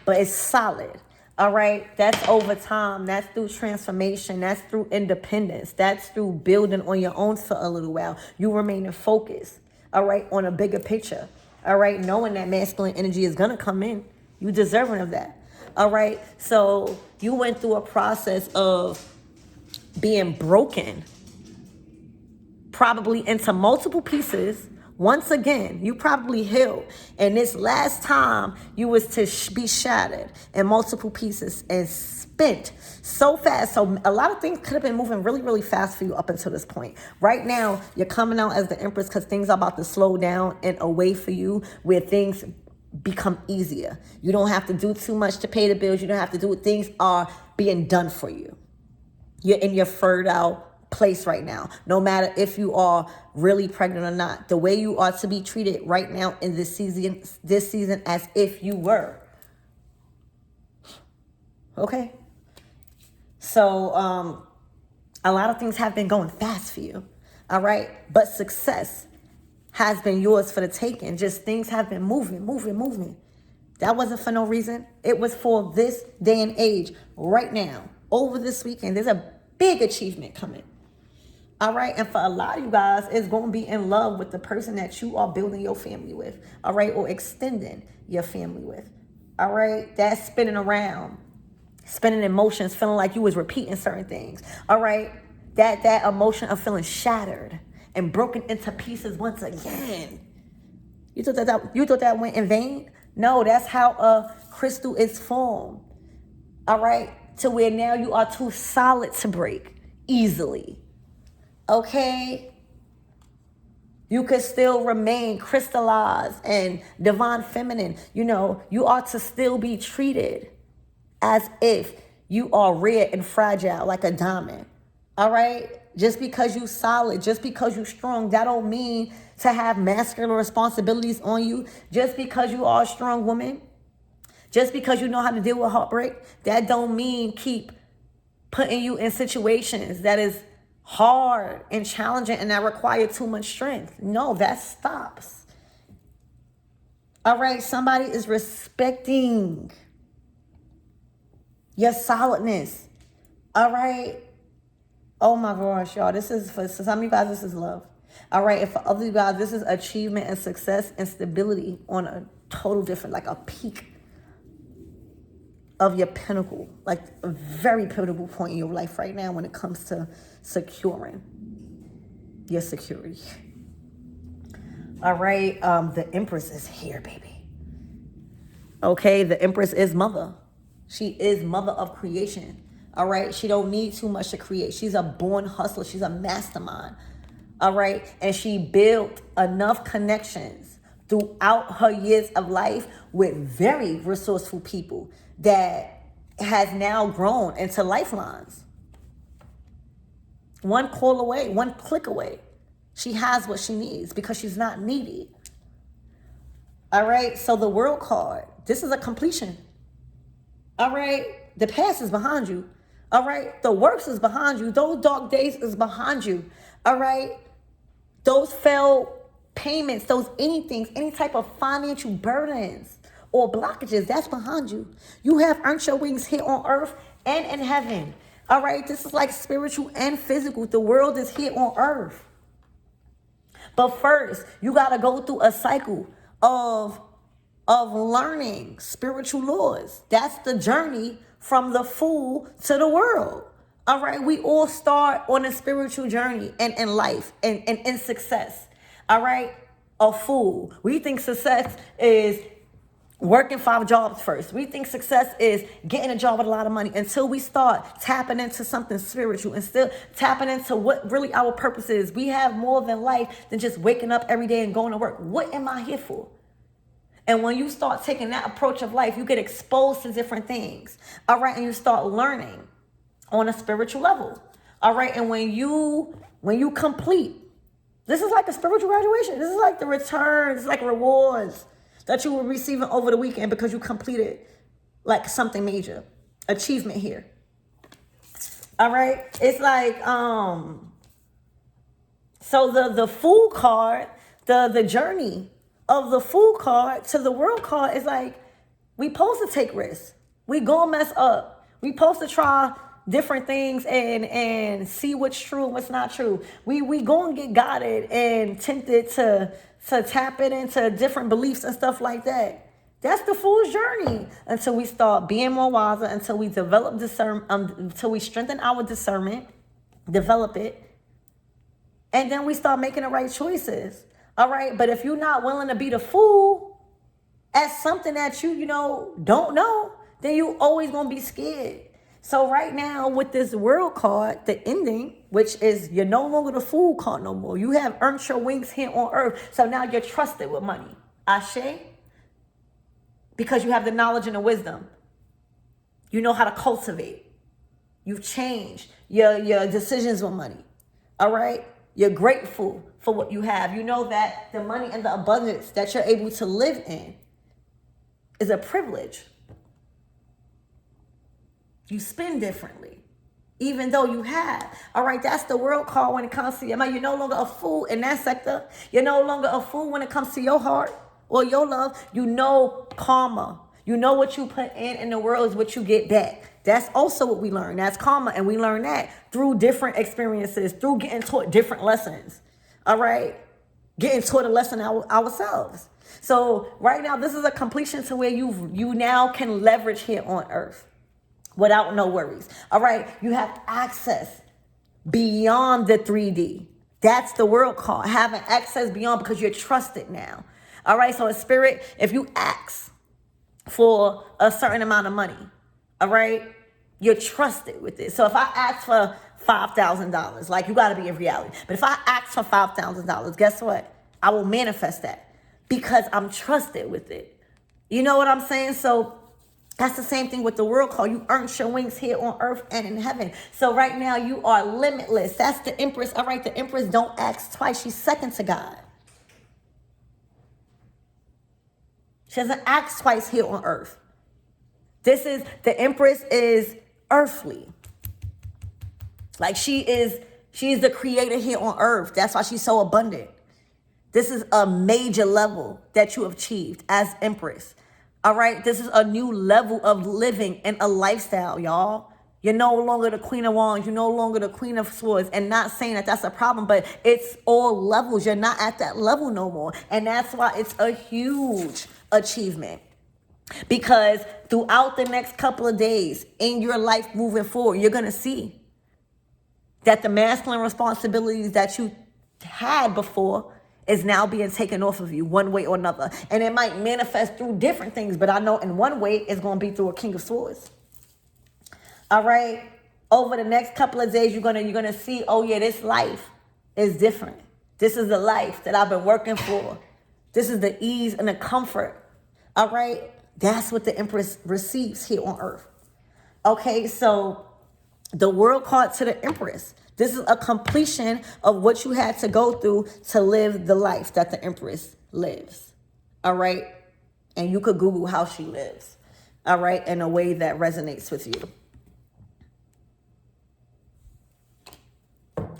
but it's solid. All right, that's over time. That's through transformation. That's through independence. That's through building on your own for a little while. You remain in focus, all right, on a bigger picture. All right, knowing that masculine energy is going to come in. You deserving of that. All right, so you went through a process of being broken, probably into multiple pieces Once again, you probably healed. And this last time you was to be shattered in multiple pieces and spent so fast. So a lot of things could have been moving really, really fast for you up until this point. Right now, you're coming out as the Empress because things are about to slow down in a way for you where things become easier. You don't have to do too much to pay the bills. You don't have to do it. Things are being done for you. You're in your fertile place right now, no matter if you are really pregnant or not. The way you are to be treated right now in this season as if you were. Okay? So a lot of things have been going fast for you. All right? But success has been yours for the taking. Just things have been moving. That wasn't for no reason. It was for this day and age right now. Over this weekend, there's a big achievement coming. All right. And for a lot of you guys, it's going to be in love with the person that you are building your family with. All right. Or extending your family with. All right. That's spinning around, spinning emotions, feeling like you was repeating certain things. All right. That emotion of feeling shattered and broken into pieces once again. You thought that went in vain? No, that's how a crystal is formed. All right. To where now you are too solid to break easily. Okay? You could still remain crystallized and divine feminine. You know, you are to still be treated as if you are rare and fragile like a diamond. All right? Just because you solid, just because you strong, that don't mean to have masculine responsibilities on you. Just because you are a strong woman, just because you know how to deal with heartbreak, that don't mean keep putting you in situations that is hard and challenging and that require too much strength. No, that stops. All right, somebody is respecting your solidness. All right. Oh my gosh, y'all. This is for some of you guys, this is love. All right. And for other you guys, this is achievement and success and stability on a total different, like a peak of your pinnacle, like a very pivotal point in your life right now when it comes to securing your security. All right. The Empress is here, baby. Okay. The Empress is mother. She is mother of creation. All right. She don't need too much to create. She's a born hustler. She's a mastermind. All right. And she built enough connections throughout her years of life with very resourceful people that has now grown into lifelines. One call away, one click away. She has what she needs because she's not needy. All right. So the World card, this is a completion. All right. The past is behind you. All right. The works is behind you. Those dark days is behind you. All right. Those failed payments, those anything, any type of financial burdens or blockages, that's behind you. You have earned your wings here on earth and in heaven. All right. This is like spiritual and physical. The world is here on earth. But first, you got to go through a cycle of learning spiritual laws. That's the journey from the fool to the world. All right. We all start on a spiritual journey and in life and in success. All right. A fool. We think success is working 5 jobs first. We think success is getting a job with a lot of money until we start tapping into something spiritual and still tapping into what really our purpose is. We have more than life than just waking up every day and going to work. What am I here for? And when you start taking that approach of life, you get exposed to different things. All right. And you start learning on a spiritual level. All right. And when you complete, this is like a spiritual graduation. This is like the returns, like rewards that you were receiving over the weekend because you completed like something major. Achievement here. All right. It's like, so the Fool card, the journey of the Fool card to the World card is like, we supposed to take risks. We gonna mess up. We supposed to try different things and see what's true and what's not true. We gonna get guided and tempted to tap it into different beliefs and stuff like that. That's the Fool's journey until we start being more wiser, until we develop until we strengthen our discernment, develop it, and then we start making the right choices. All right. But if you're not willing to be the fool at something that don't know, then you always going to be scared. So right now with this world card, the ending, which is you're no longer the fool card no more. You have earned your wings here on earth. So now you're trusted with money. Ashe? Because you have the knowledge and the wisdom. You know how to cultivate. You've changed your decisions with money. All right? You're grateful for what you have. You know that the money and the abundance that you're able to live in is a privilege. You spend differently, even though you have. All right, that's the world call when it comes to your money. You're no longer a fool in that sector. You're no longer a fool when it comes to your heart or your love. You know karma. You know what you put in the world is what you get back. That's also what we learn. That's karma, and we learn that through different experiences, through getting taught different lessons. All right, getting taught a lesson ourselves. So right now, this is a completion to where you now can leverage here on earth without no worries. All right, you have access beyond the 3D. That's the world call, having access beyond, because you're trusted now. All right, so in spirit, if you ask for a certain amount of money, all right, you're trusted with it. So if I ask for $5,000, like, you got to be in reality. But if I ask for $5,000, guess what? I will manifest that because I'm trusted with it. You know what I'm saying? So that's the same thing with the world call. You earned your wings here on earth and in heaven. So right now you are limitless. That's the Empress. All right, the Empress don't ask twice. She's second to God. She doesn't ask twice here on earth. The Empress is earthly. Like she's the creator here on earth. That's why she's so abundant. This is a major level that you have achieved as Empress. All right, this is a new level of living and a lifestyle, y'all. You're no longer the Queen of Wands. You're no longer the Queen of Swords. And not saying that that's a problem, but it's all levels. You're not at that level no more. And that's why it's a huge achievement. Because throughout the next couple of days in your life moving forward, you're going to see that the masculine responsibilities that you had before is now being taken off of you one way or another. And it might manifest through different things, but I know in one way it's going to be through a King of Swords. All right. Over the next couple of days, you're gonna see, oh yeah, this life is different. This is the life that I've been working for. This is the ease and the comfort. All right. That's what the Empress receives here on earth. Okay. So the world card to the Empress. This is a completion of what you had to go through to live the life that the Empress lives. All right. And you could Google how she lives. All right. In a way that resonates with you.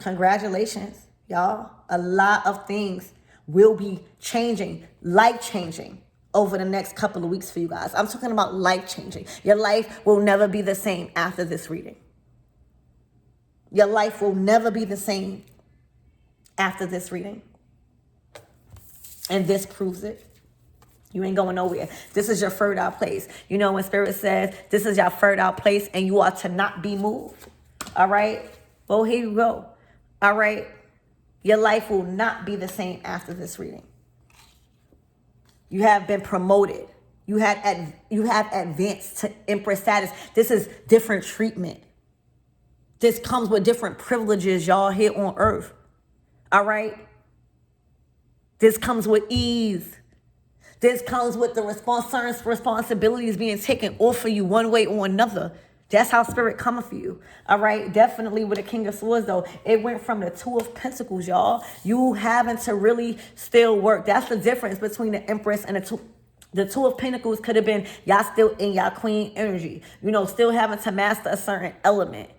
Congratulations, y'all. A lot of things will be changing, life-changing over the next couple of weeks for you guys. I'm talking about life-changing. Your life will never be the same after this reading. Your life will never be the same after this reading. And this proves it. You ain't going nowhere. This is your fertile place. You know when Spirit says, this is your fertile place and you are to not be moved. All right? Well, here you go. All right? Your life will not be the same after this reading. You have been promoted. You have advanced to Empress status. This is different treatment. This comes with different privileges, y'all, here on earth. All right? This comes with ease. This comes with the responsibilities being taken off of you one way or another. That's how Spirit coming for you. All right? Definitely with the King of Swords, though. It went from the Two of Pentacles, y'all. You having to really still work. That's the difference between the Empress and the Two. The Two of Pentacles could have been y'all still in y'all queen energy. You know, still having to master a certain element.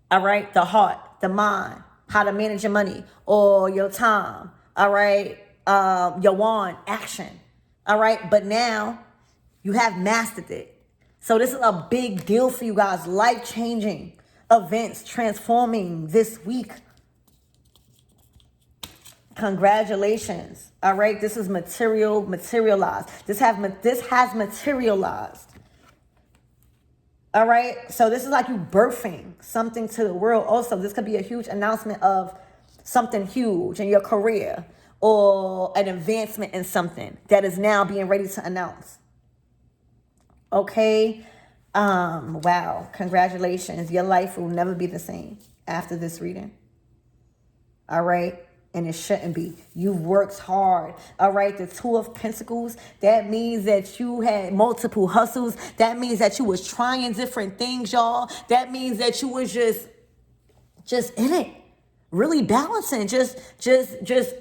All right? The heart, the mind, how to manage your money or your time. All right? Your wand, action. All right? But now you have mastered it. So this is a big deal for you guys. Life-changing events transforming this week. Congratulations. All right? This is materialized. This has materialized. All right? So this is like you birthing something to the world also. This could be a huge announcement of something huge in your career or an advancement in something that is now being ready to announce. Okay? Wow. Congratulations. Your life will never be the same after this reading. All right? And it shouldn't be. You've worked hard. All right? The Two of Pentacles, that means that you had multiple hustles. That means that you was trying different things, y'all. That means that you was just in it. Really balancing, just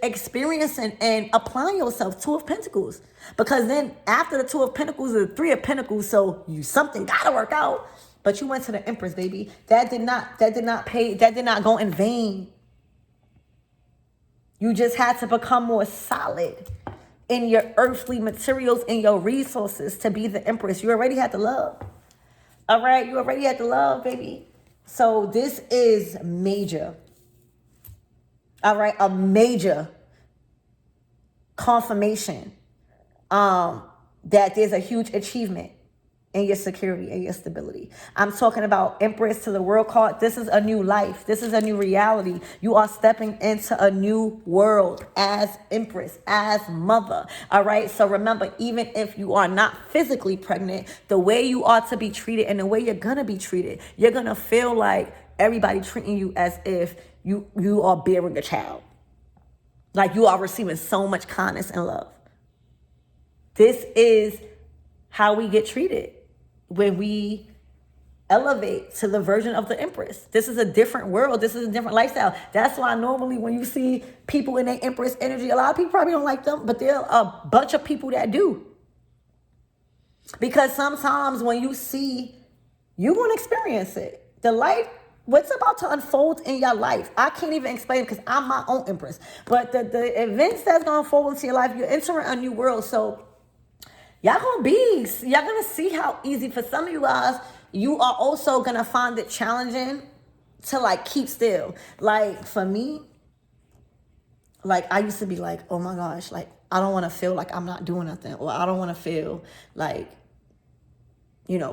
experiencing and applying yourself. Two of Pentacles. Because then after the Two of Pentacles, the Three of Pentacles, so something gotta work out. But you went to the Empress, baby. That did not go in vain. You just had to become more solid in your earthly materials and your resources to be the Empress. You already had the love. All right, you already had the love, baby. So this is major. All right, a major confirmation that there's a huge achievement in your security and your stability. I'm talking about Empress to the World card. This is a new life. This is a new reality. You are stepping into a new world as Empress, as mother. All right, so remember, even if you are not physically pregnant, the way you are to be treated and the way you're gonna be treated, you're gonna feel like everybody treating you as if you are bearing a child. Like you are receiving so much kindness and love. This is how we get treated when we elevate to the version of the Empress. This is a different world. This is a different lifestyle. That's why normally when you see people in their Empress energy, a lot of people probably don't like them, but there are a bunch of people that do. Because sometimes when you see, you're going to experience it. The life, what's about to unfold in your life, I can't even explain because I'm my own Empress. But the events that's going to unfold into your life, you're entering a new world. So y'all gonna see how easy for some of you guys, you are also gonna find it challenging to like keep still. Like for me, like I used to be like, oh my gosh, like I don't want to feel like I'm not doing nothing, or I don't want to feel like,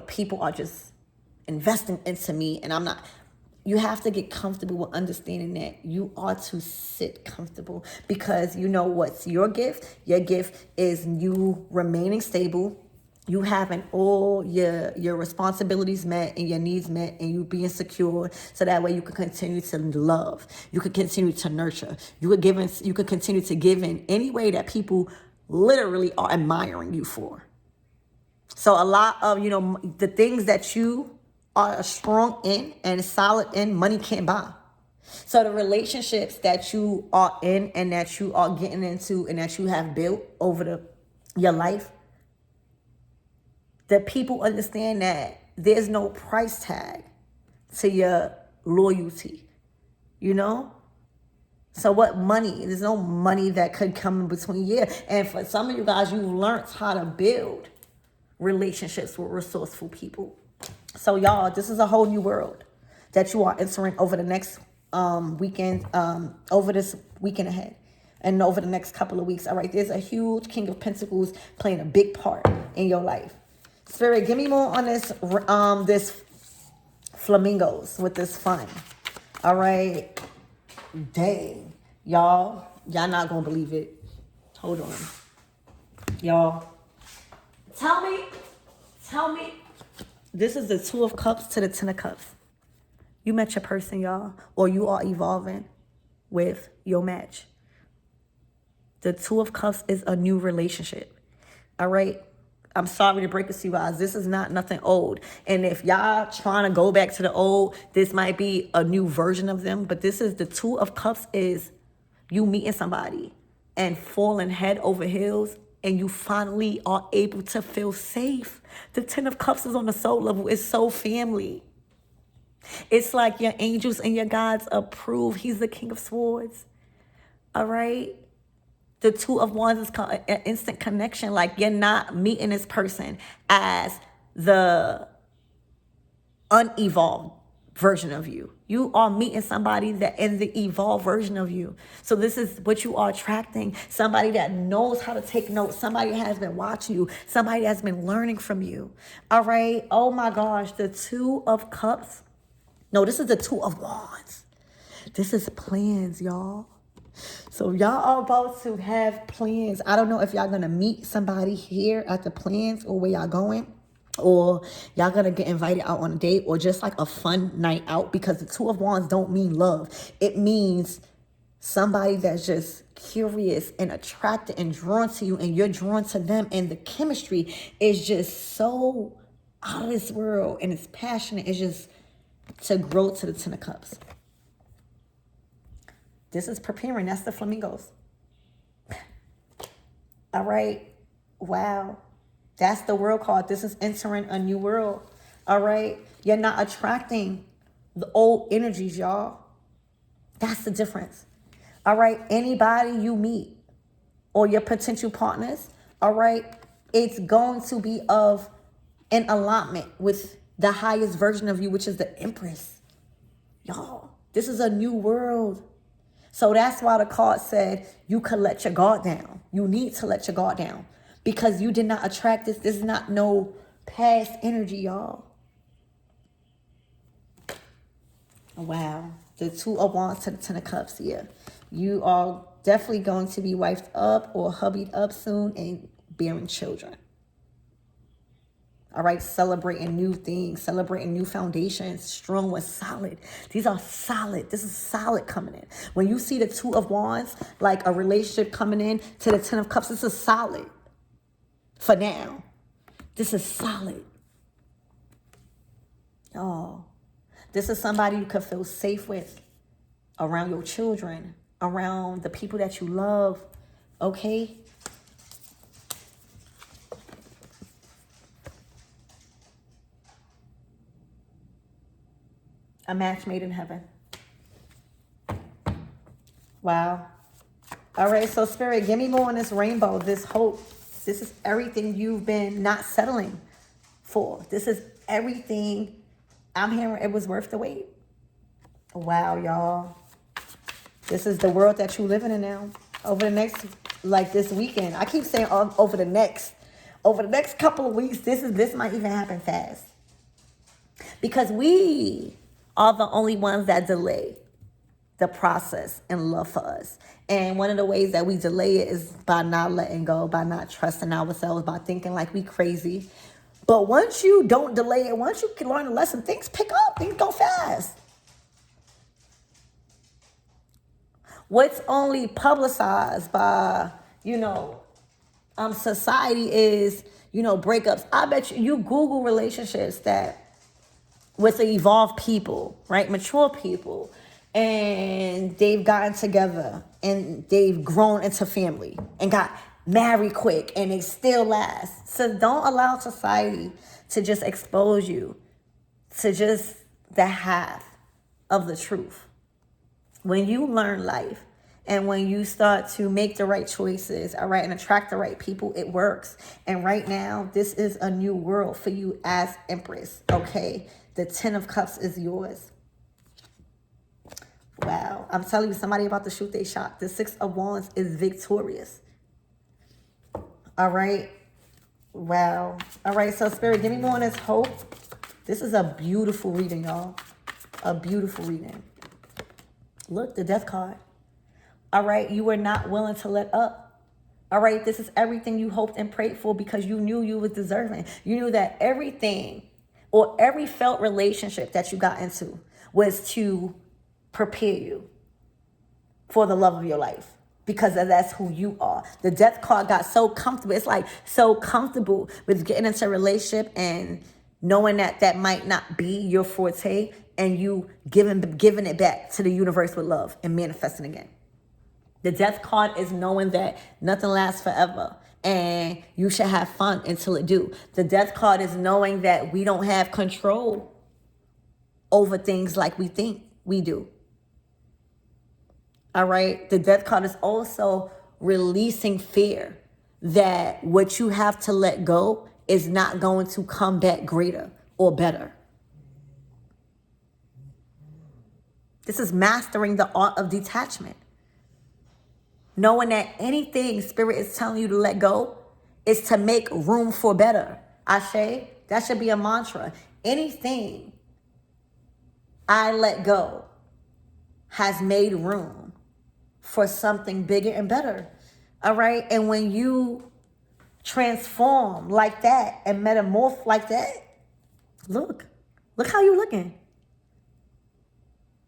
people are just investing into me and I'm not. You have to get comfortable with understanding that you are to sit comfortable, because you know what's your gift? Your gift is you remaining stable, you having all your responsibilities met and your needs met, and you being secure, so that way you can continue to love, you can continue to nurture, you could continue to give in any way that people literally are admiring you for. So a lot of, the things that you are strong in and solid in, money can't buy. So the relationships that you are in and that you are getting into and that you have built over your life, the people understand that there's no price tag to your loyalty, So what money? There's no money that could come in between. Yeah, and for some of you guys, you've learned how to build relationships with resourceful people. So y'all, this is a whole new world that you are entering over the next weekend, over this weekend ahead, and over the next couple of weeks. All right, there's a huge King of Pentacles playing a big part in your life. Spirit, give me more on this flamingos with this fun. All right, dang, y'all not gonna believe it. Hold on, y'all. Tell me. This is the Two of Cups to the Ten of Cups. You met your person, y'all, or you are evolving with your match. The Two of Cups is a new relationship. All right? I'm sorry to break it to you guys. This is not nothing old. And if y'all trying to go back to the old, this might be a new version of them. But this is the Two of Cups is you meeting somebody and falling head over heels, and you finally are able to feel safe. The Ten of Cups is on the soul level. It's so family. It's like your angels and your gods approve. He's the King of Swords. All right? The Two of Wands is called an instant connection. Like you're not meeting this person as the unevolved version of you. You are meeting somebody that is the evolved version of you. So this is what you are attracting. Somebody that knows how to take notes. Somebody that has been watching you. Somebody that's been learning from you. All right. Oh my gosh. The Two of Cups. No, this is the Two of Wands. This is plans, y'all. So y'all are about to have plans. I don't know if y'all gonna meet somebody here at the plans or where y'all going. Or y'all gonna get invited out on a date or just like a fun night out, because the Two of Wands don't mean love. It means somebody that's just curious and attracted and drawn to you, and you're drawn to them, and the chemistry is just so out of this world and it's passionate. It's just to grow to the Ten of Cups. This is preparing. That's the flamingos. All right. Wow. That's the world card. This is entering a new world. All right. You're not attracting the old energies, y'all. That's the difference. All right. Anybody you meet or your potential partners, all right, it's going to be of an alignment with the highest version of you, which is the Empress. Y'all, this is a new world. So that's why the card said you could let your guard down. You need to let your guard down because you did not attract this. This is not no past energy, y'all. Wow. The Two of Wands to the Ten of Cups here. You are definitely going to be wifed up or hubbied up soon and bearing children. All right, celebrating new things, celebrating new foundations, strong ones, solid. These are solid. This is solid coming in. When you see the Two of Wands, like a relationship coming in to the Ten of Cups, this is solid for now. This is solid. Oh, this is somebody you could feel safe with around your children, around the people that you love, okay? A match made in heaven. Wow. All right, so Spirit, give me more on this rainbow, this hope. This is everything you've been not settling for. This is everything I'm hearing it was worth the wait. Wow, y'all. This is the world that you're living in now. Over the next, like this weekend. I keep saying over the next couple of weeks, this might even happen fast. Because we are the only ones that delay the process and love for us. And one of the ways that we delay it is by not letting go, by not trusting ourselves, by thinking like we crazy. But once you don't delay it, once you can learn a lesson, things pick up, things go fast. What's only publicized by, society is, breakups. I bet you Google relationships that with the evolved people, right? Mature people. And they've gotten together and they've grown into family and got married quick and they still last. So don't allow society to just expose you to just the half of the truth. When you learn life and when you start to make the right choices, all right, and attract the right people, it works. And right now, this is a new world for you as Empress, okay? The Ten of Cups is yours. Wow. I'm telling you, somebody about to shoot their shot. The Six of Wands is victorious. All right. Wow. All right. So, Spirit, give me more on this hope. This is a beautiful reading, y'all. A beautiful reading. Look, the Death card. All right. You were not willing to let up. All right. This is everything you hoped and prayed for because you knew you were deserving. You knew that everything or every felt relationship that you got into was to prepare you for the love of your life because that's who you are. The Death card got so comfortable. It's like so comfortable with getting into a relationship and knowing that that might not be your forte and you giving it back to the universe with love and manifesting again. The Death card is knowing that nothing lasts forever and you should have fun until it do. The Death card is knowing that we don't have control over things like we think we do. All right. The Death card is also releasing fear that what you have to let go is not going to come back greater or better. This is mastering the art of detachment. Knowing that anything Spirit is telling you to let go is to make room for better. Ashe, that should be a mantra. Anything I let go has made room for something bigger and better. All right. And when you transform like that and metamorph like that, look how you looking.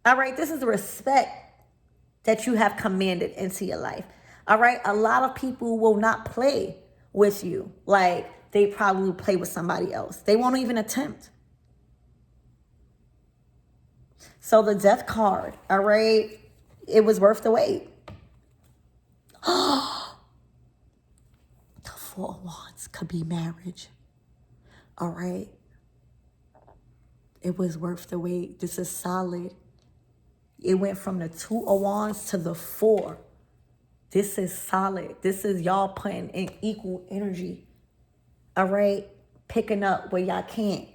All right. This is the respect that you have commanded into your life. All right. A lot of people will not play with you like they probably play with somebody else. They won't even attempt. So the death card, all right, it was worth the wait. The Four of Wands could be marriage. All right. It was worth the wait. This is solid. It went from the Two of Wands to the Four. This is solid. This is y'all putting in equal energy. All right. Picking up where y'all can't.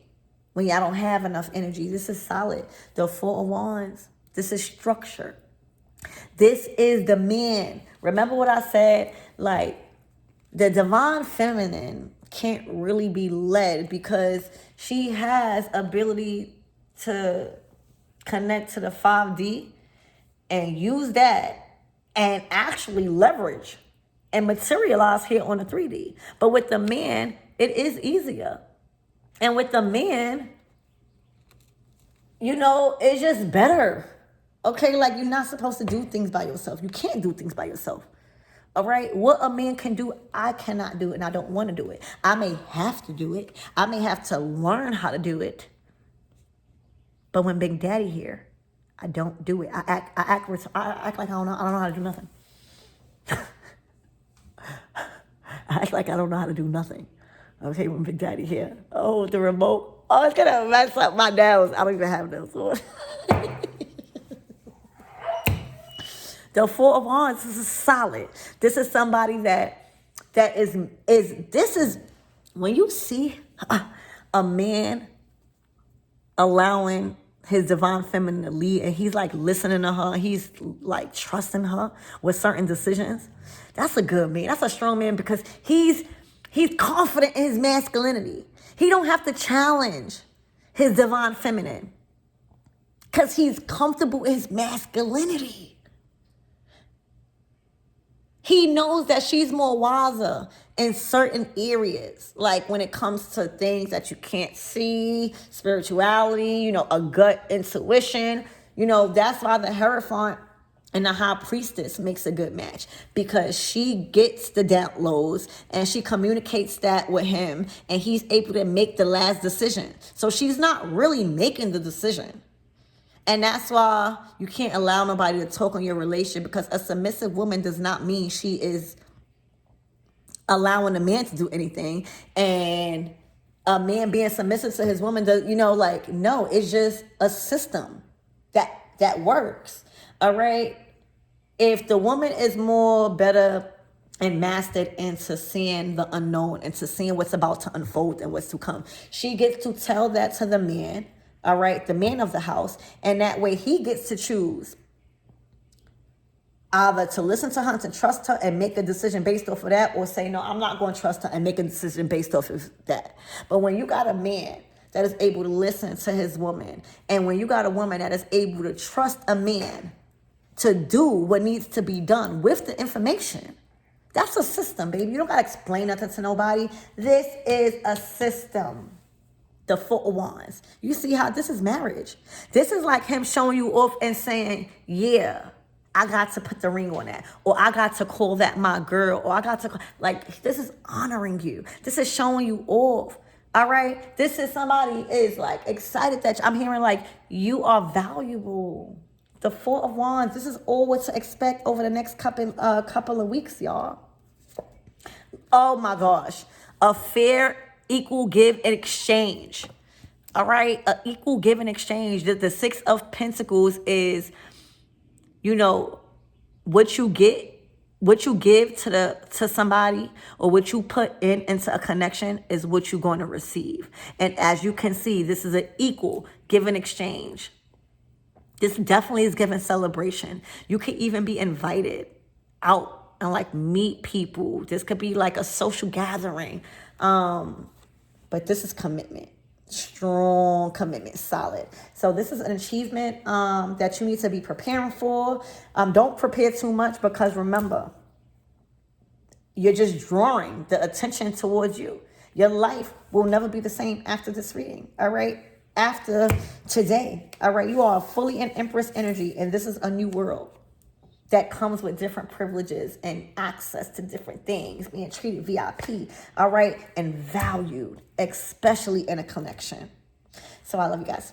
When y'all don't have enough energy. This is solid. The Four of Wands. This is structure. This is the man. Remember what I said? Like, the divine feminine can't really be led because she has ability to connect to the 5D and use that and actually leverage and materialize here on the 3D. But with the man, it is easier. And with the man, you know, it's just better. Okay, like you're not supposed to do things by yourself. You can't do things by yourself. All right, what a man can do, I cannot do it, and I don't want to do it. I may have to do it. I may have to learn how to do it. But when Big Daddy here, I don't do it. I act like I don't know how to do nothing. I act like I don't know how to do nothing. Okay, when Big Daddy here, oh, the remote, oh, it's gonna mess up my nails. I don't even have nails. The Four of Wands, this is solid. This is somebody that is this is when you see a man allowing his divine feminine to lead and he's like listening to her, he's like trusting her with certain decisions. That's a good man. That's a strong man because he's confident in his masculinity. He don't have to challenge his divine feminine because he's comfortable in his masculinity. He knows that she's more wiser in certain areas, like when it comes to things that you can't see, spirituality, you know, a gut intuition. You know, that's why the Hierophant and the High Priestess makes a good match because she gets the downloads and she communicates that with him and he's able to make the last decision. So she's not really making the decision. And that's why you can't allow nobody to talk on your relationship because a submissive woman does not mean she is allowing a man to do anything. And a man being submissive to his woman, does, you know, like, no, it's just a system that works. All right. If the woman is more better and mastered into seeing the unknown and to seeing what's about to unfold and what's to come, she gets to tell that to the man. All right, the man of the house. And that way he gets to choose either to listen to her, to trust her and make a decision based off of that, or say, no, I'm not going to trust her and make a decision based off of that. But when you got a man that is able to listen to his woman, and when you got a woman that is able to trust a man to do what needs to be done with the information, that's a system, baby. You don't got to explain nothing to nobody. This is a system. The Four of Wands. You see how this is marriage. This is like him showing you off and saying, yeah, I got to put the ring on that. Or I got to call that my girl. Or I got to, like, this is honoring you. This is showing you off. All right? This is somebody is like excited that I'm hearing like, you are valuable. The Four of Wands. This is all what to expect over the next couple of weeks, y'all. Oh my gosh. A fair equal give and exchange. All right, an equal give and exchange. The Six of Pentacles is, you know, what you give to somebody, or what you put into a connection is what you're going to receive. And as you can see, this is an equal give and exchange. This definitely is giving celebration. You could even be invited out and like meet people. This could be like a social gathering. But this is commitment. Strong commitment, solid. So this is an achievement that you need to be preparing for. Don't prepare too much, because remember, you're just drawing the attention towards you. Your life will never be the same after this reading, all right? After today, all right? You are fully in Empress energy, and this is a new world that comes with different privileges and access to different things, being treated VIP, all right? And valued, especially in a connection. So I love you guys.